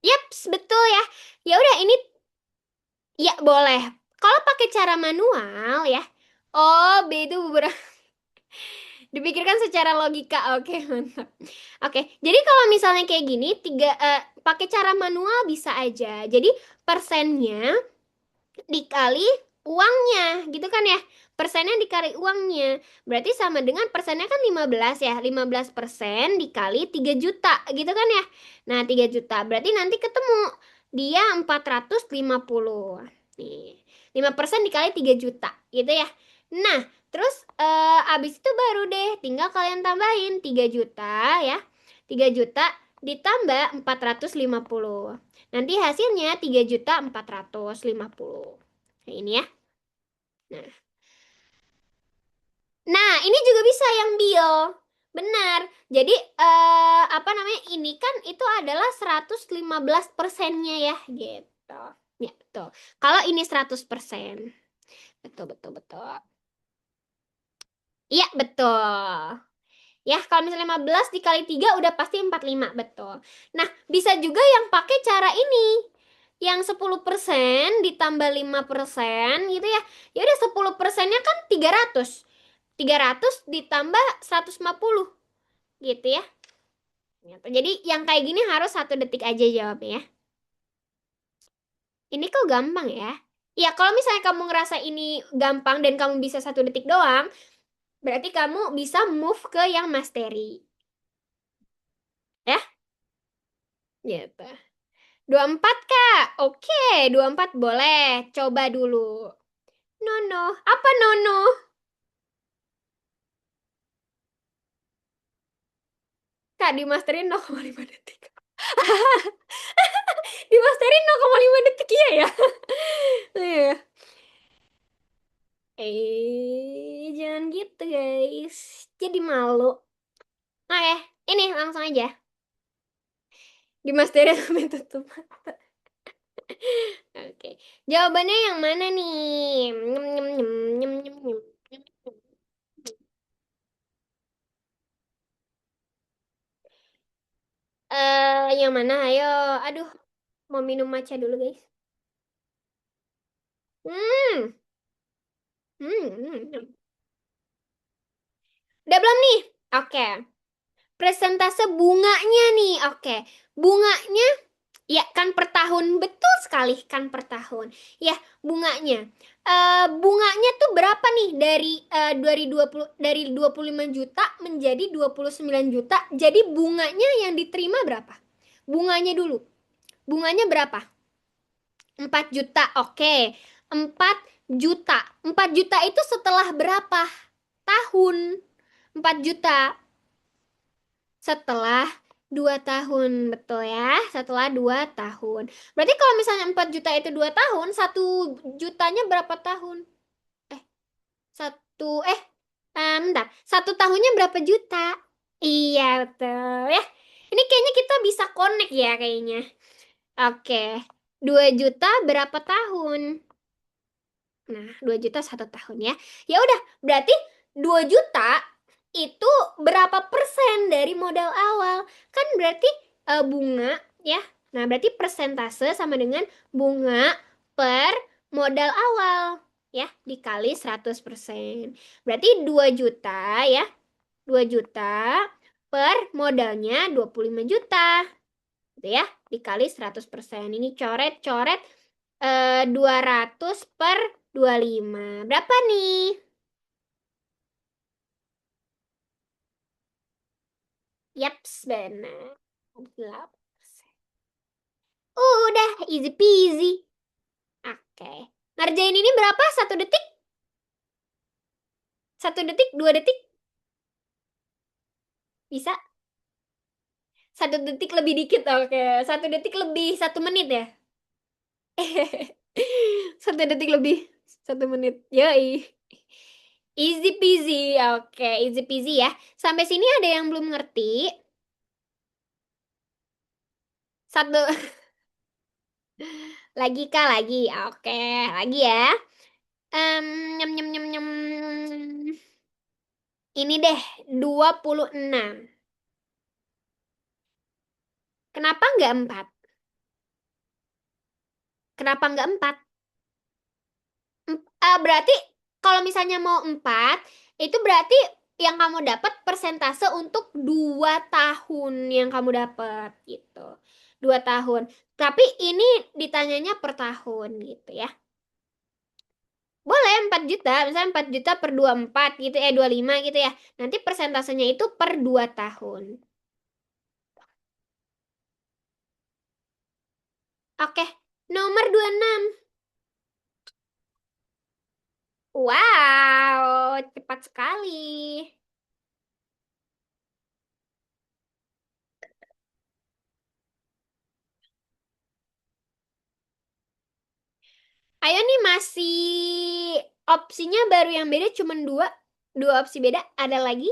Yaps, betul ya. Ya udah ini ya boleh. Kalau pakai cara manual ya. Oh, B itu bubur. Dipikirkan secara logika. Oke, mantap. Oke, jadi kalau misalnya kayak gini, pakai cara manual bisa aja. Jadi persennya dikali uangnya, gitu kan ya? Persennya dikali uangnya. Berarti sama dengan persennya kan 15 ya. 15% dikali 3 juta, gitu kan ya? Nah, 3 juta. Berarti nanti ketemu dia 450. Nih, 5% dikali 3 juta, gitu ya. Nah, terus abis itu baru deh tinggal kalian tambahin 3 juta ya. 3 juta ditambah 450. Nanti hasilnya 3.450.000. Nah, ini ya. Nah, nah, ini juga bisa yang Bill. Benar. Jadi apa namanya? Ini kan itu adalah 115%-nya ya, gitu. Ya, betul. Kalau ini 100%. Betul, betul, betul. Iya, betul. Ya, kalau misalnya 15 dikali 3 udah pasti 45, betul. Nah, bisa juga yang pakai cara ini. Yang 10% ditambah 5% gitu ya. Ya udah 10%-nya kan 300. 300 ditambah 150 gitu ya. Gitu. Jadi yang kayak gini harus 1 detik aja jawabnya ya. Ini kok gampang ya? Ya kalau misalnya kamu ngerasa ini gampang dan kamu bisa 1 detik doang, berarti kamu bisa move ke yang mastery. Ya, gitu. 24 Kak. Oke, 24 boleh. Coba dulu. Nono. Apa nono? Kak, dimasterin 0,5 detik. Dimasterin 0,5 detik iya ya? Iya. Jangan gitu guys. Jadi malu. Oke, ini langsung aja. Dimasterin sampai tutup mata. Oke. Jawabannya yang mana nih? Nyem, nyem, nyem, nyem, nyem, nyem, nyem, nyem. Yang mana? Ayo. Aduh, mau minum matcha dulu guys. Hmm. Hmm. Udah belum nih? Oke. Presentase bunganya nih. Oke. Bunganya ya kan per tahun. Betul sekali kan per tahun. Ya, bunganya. Bunganya tuh berapa nih dari 25 juta menjadi 29 juta. Jadi bunganya yang diterima berapa? Bunganya dulu. Bunganya berapa? 4 juta. Oke. 4 juta. 4 juta itu setelah berapa tahun? 4 juta setelah 2 tahun, betul ya? Setelah 2 tahun. Berarti kalau misalnya 4 juta itu 2 tahun, 1 jutanya berapa tahun? Eh, satu, bentar. 1 tahunnya berapa juta? Iya, betul ya. Ini kayaknya kita bisa connect ya kayaknya. Oke. 2 juta berapa tahun? Nah, 2 juta 1 tahun ya. Ya udah, berarti 2 juta itu berapa persen dari modal awal? Kan berarti bunga ya. Nah, berarti persentase sama dengan bunga per modal awal ya dikali 100%. Berarti 2 juta ya. 2 juta per modalnya 25 juta. Gitu ya, dikali 100%. Ini coret-coret 200 per 25. Berapa nih? Yaps, benar. 8%. Udah, easy peasy. Oke. Ngerjain ini berapa? 1 detik? 1 detik? 2 detik? Bisa? Satu detik lebih dikit, oke. Satu detik lebih 1 menit ya. Satu detik lebih 1 menit. Yoi. Easy peasy. Oke, easy peasy ya. Sampai sini ada yang belum ngerti? Satu lagi kah lagi? Oke, lagi ya. Nyam nyam nyam nyam. Ini deh 26. Kenapa nggak 4? Kenapa nggak 4? Berarti kalau misalnya mau 4, itu berarti yang kamu dapat persentase untuk 2 tahun yang kamu dapat gitu. 2 tahun. Tapi ini ditanyanya per tahun gitu ya. Boleh 4 juta, misalnya 4 juta per 24 gitu 25 gitu ya. Nanti persentasenya itu per 2 tahun. Oke, nomor 26. Wow, cepat sekali. Ayo nih masih opsinya baru yang beda cuma dua. Dua opsi beda. Ada lagi?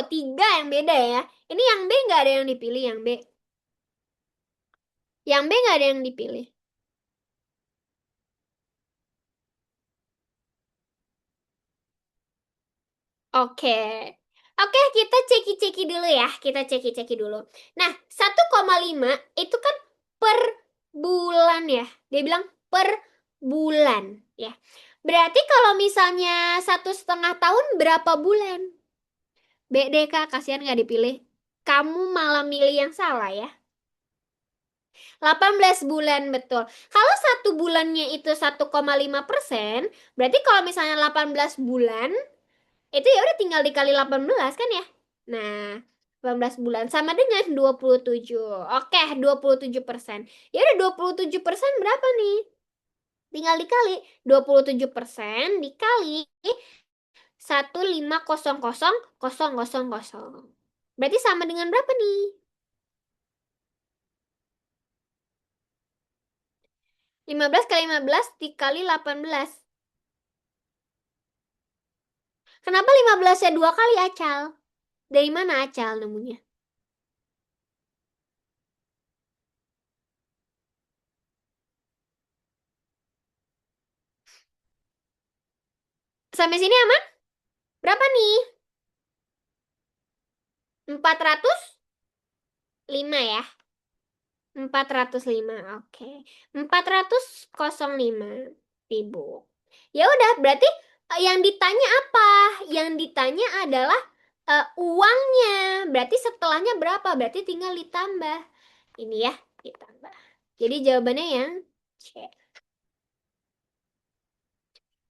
Tiga yang beda ya. Ini yang B nggak ada yang dipilih yang B. Yang B nggak ada yang dipilih. Oke. Oke, kita ceki-ceki dulu ya. Kita ceki-ceki dulu. Nah, 1,5 itu kan per bulan ya. Dia bilang per bulan ya. Berarti kalau misalnya 1,5 tahun berapa bulan? BDK kasihan nggak dipilih. Kamu malah milih yang salah ya. 18 bulan betul. Kalau 1 bulannya itu 1,5%, berarti kalau misalnya 18 bulan, itu ya udah tinggal dikali 18 kan ya. Nah, 18 bulan sama dengan 27. Oke, 27%. Ya udah 27% berapa nih? Tinggal dikali 27% dikali 1,500,000. Berarti sama dengan berapa nih? 15 kali 15 dikali 18. Kenapa 15-nya 2 kali, Acal? Dari mana Acal nemunya? Sampai sini aman? Berapa nih? 405 ya? 405, oke. 405 ribu. Ya udah, berarti yang ditanya apa? Yang ditanya adalah uangnya. Berarti setelahnya berapa? Berarti tinggal ditambah. Ini ya, ditambah. Jadi jawabannya yang C.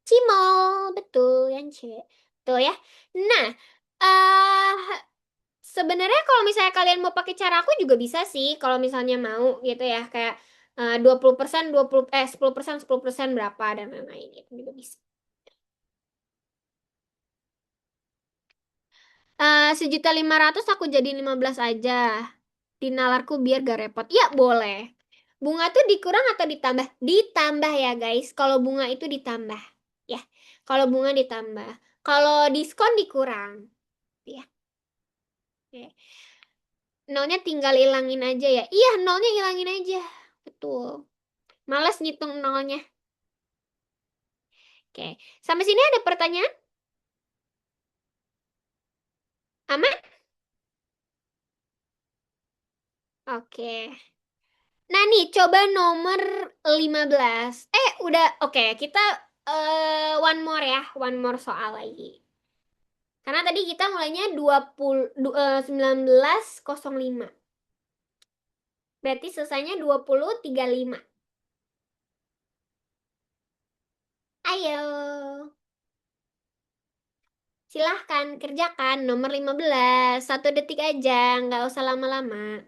Cimol, betul yang C. Betul ya. Nah, eh sebenarnya kalau misalnya kalian mau pakai cara aku juga bisa sih. Kalau misalnya mau gitu ya, kayak 20%, 10%, 10% berapa dan lain-lain itu juga bisa. 1.500.000 aku jadi 15 aja. Di nalarku biar gak repot. Ya boleh. Bunga tuh dikurang atau ditambah? Ditambah ya guys. Kalau bunga itu ditambah. Ya. Kalau bunga ditambah. Kalau diskon dikurang. Ya. Oke. Nolnya tinggal ilangin aja ya. Iya, nolnya ilangin aja. Betul. Males ngitung nolnya. Oke. Sampai sini ada pertanyaan? Aman? Oke. Nah nih, coba nomor 15. Udah. Oke, kita one more ya. One more soal lagi. Karena tadi kita mulainya 19.05. Berarti selesainya 20.35. Ayo. Silahkan kerjakan nomor 15. 1 detik aja, nggak usah lama-lama.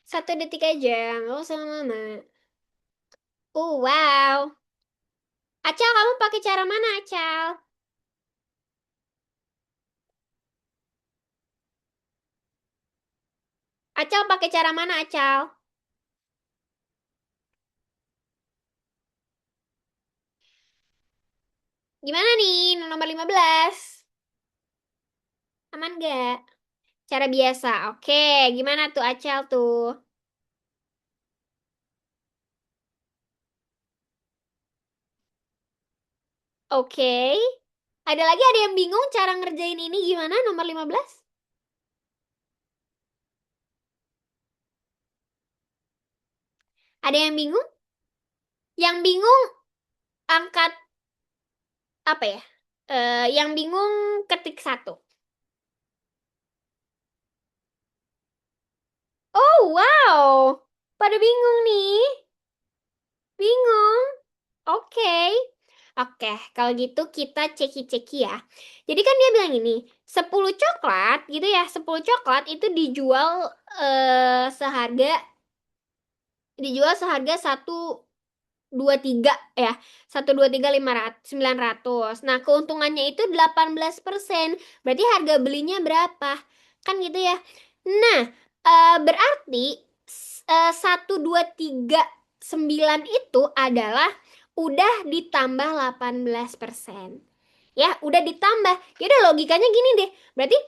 1 detik aja, nggak usah lama-lama. Wow. Acal, kamu pakai cara mana, Acal? Acal pakai cara mana, Acal? Gimana nih, nomor 15? Aman gak? Cara biasa. Oke, gimana tuh Acal tuh? Oke. Ada yang bingung cara ngerjain ini gimana nomor 15? Ada yang bingung? Yang bingung angkat apa ya? Yang bingung ketik satu. Oh, wow. Pada bingung nih. Bingung. Oke. Oke, kalau gitu kita ceki-ceki ya. Jadi kan dia bilang ini, 10 coklat gitu ya, 10 coklat itu seharga dijual seharga 123 ya, 123.900. Nah, keuntungannya itu 18%. Berarti harga belinya berapa? Kan gitu ya. Nah, berarti 1,239 itu adalah udah ditambah 18%. Ya, udah ditambah. Ya udah logikanya gini deh. Berarti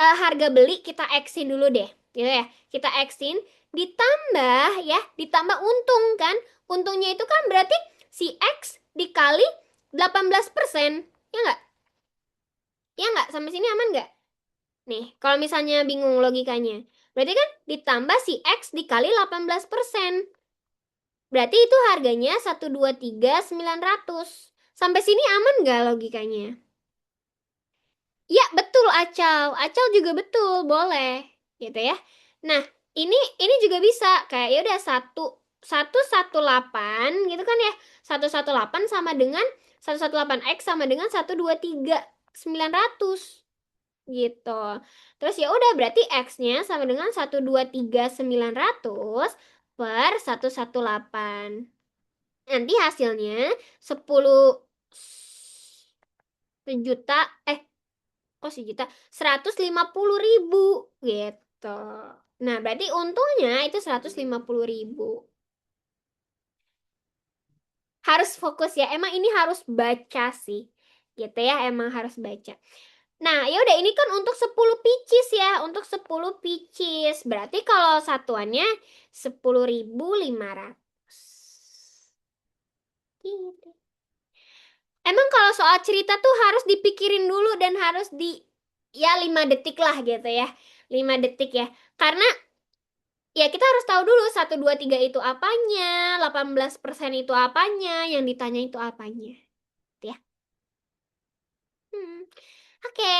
harga beli kita X-in dulu deh. Gitu ya. Kita X-in ditambah ya, ditambah untung kan. Untungnya itu kan berarti si X dikali 18%. Ya nggak? Ya nggak? Sampai sini aman nggak? Nih, kalau misalnya bingung logikanya. Berarti kan ditambah si X dikali 18%. Berarti itu harganya 123.900. Sampai sini aman nggak logikanya? Ya, betul Acal. Acal juga betul, boleh. Gitu ya. Nah, ini juga bisa kayak ya udah 118 gitu kan ya. 118 sama dengan 118 X sama dengan 123.900 gitu. Terus ya udah berarti X-nya sama dengan 123.900 per 118. Nanti hasilnya 10 sejuta kok sejuta, 150.000 gitu. Nah, berarti untungnya itu 150.000. Harus fokus ya, emang ini harus baca sih, gitu ya, emang harus baca. Nah, ya udah ini kan untuk 10 pieces ya, untuk 10 pieces. Berarti kalau satuannya 10.500. Gitu. Emang kalau soal cerita tuh harus dipikirin dulu dan harus ya 5 detik lah gitu ya. 5 detik ya. Karena ya kita harus tahu dulu 1, 2, 3 itu apanya, 18% itu apanya, yang ditanya itu apanya. Gitu ya. Hmm. Oke.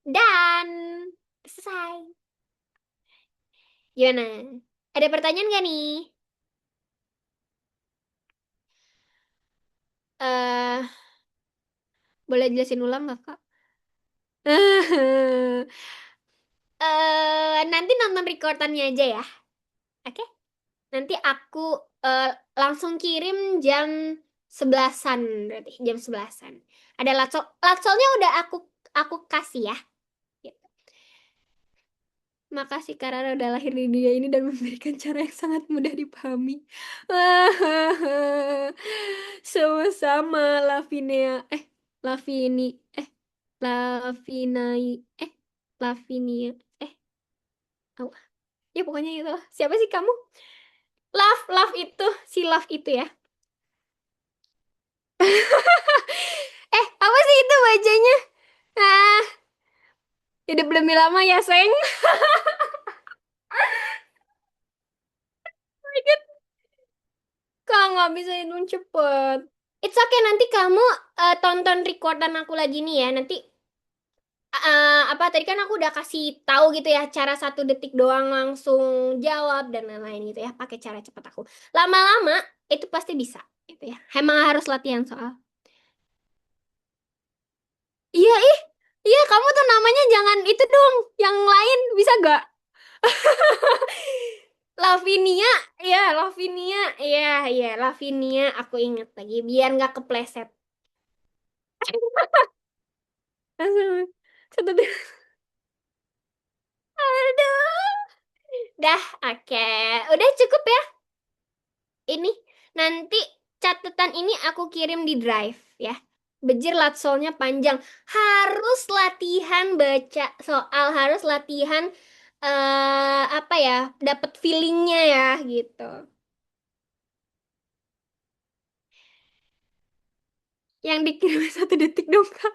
Dan selesai. Gimana? Ada pertanyaan gak nih? Eh, boleh jelasin ulang gak, Kak? Nanti nonton recordannya aja ya. Oke? Nanti aku eh, langsung kirim jam 11-an, berarti jam 11-an. Ada latsolnya udah aku kasih ya. Gitu. Makasih karena udah lahir di dunia ini dan memberikan cara yang sangat mudah dipahami. Sama-sama Lavinia. Lavini. Lavinai. Eh, Lavinia. Eh, oh, ya pokoknya itu lah. Siapa sih kamu? Love itu. Si Love itu ya. Apa sih itu bajanya? Ah, hidup lebih lama ya, Seng. Kak, nggak bisa hitung cepet. It's okay, nanti kamu tonton recordan aku lagi nih ya. Nanti apa tadi kan aku udah kasih tahu gitu ya cara 1 detik doang langsung jawab dan lain-lain gitu ya. Pakai cara cepet aku. Lama-lama itu pasti bisa gitu ya. Emang harus latihan soal. Iya ih, iya kamu tuh namanya jangan itu dong. Yang lain bisa gak? Lavinia, ya Lavinia, iya iya Lavinia, aku inget lagi biar nggak kepleset. Langsung satu, dua, aduh. Dah, oke. Udah cukup ya ini. Nanti catatan ini aku kirim di Drive ya. Bejir latsolnya panjang. Harus latihan baca soal, harus latihan apa ya, dapat feelingnya ya gitu. Yang dikirim 1 detik dong, Kak.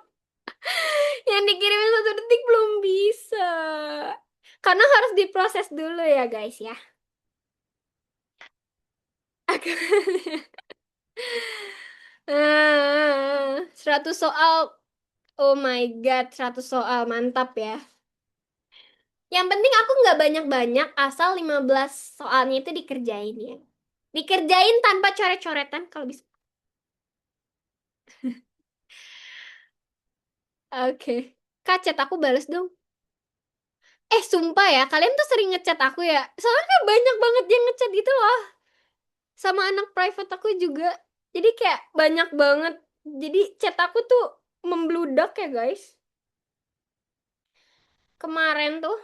Yang dikirim 1 detik belum bisa. Karena harus diproses dulu ya, guys ya. 100 soal. Oh my God, 100 soal. Mantap ya. Yang penting aku nggak banyak-banyak, asal 15 soalnya itu dikerjain ya. Dikerjain tanpa coret-coretan kalau bisa. Oke. Kak, chat aku bales dong. Sumpah ya, kalian tuh sering ngechat aku ya. Soalnya kayak banyak banget yang ngechat gitu loh. Sama anak private aku juga. Jadi kayak banyak banget. Jadi chat aku tuh membludak ya guys. Kemarin tuh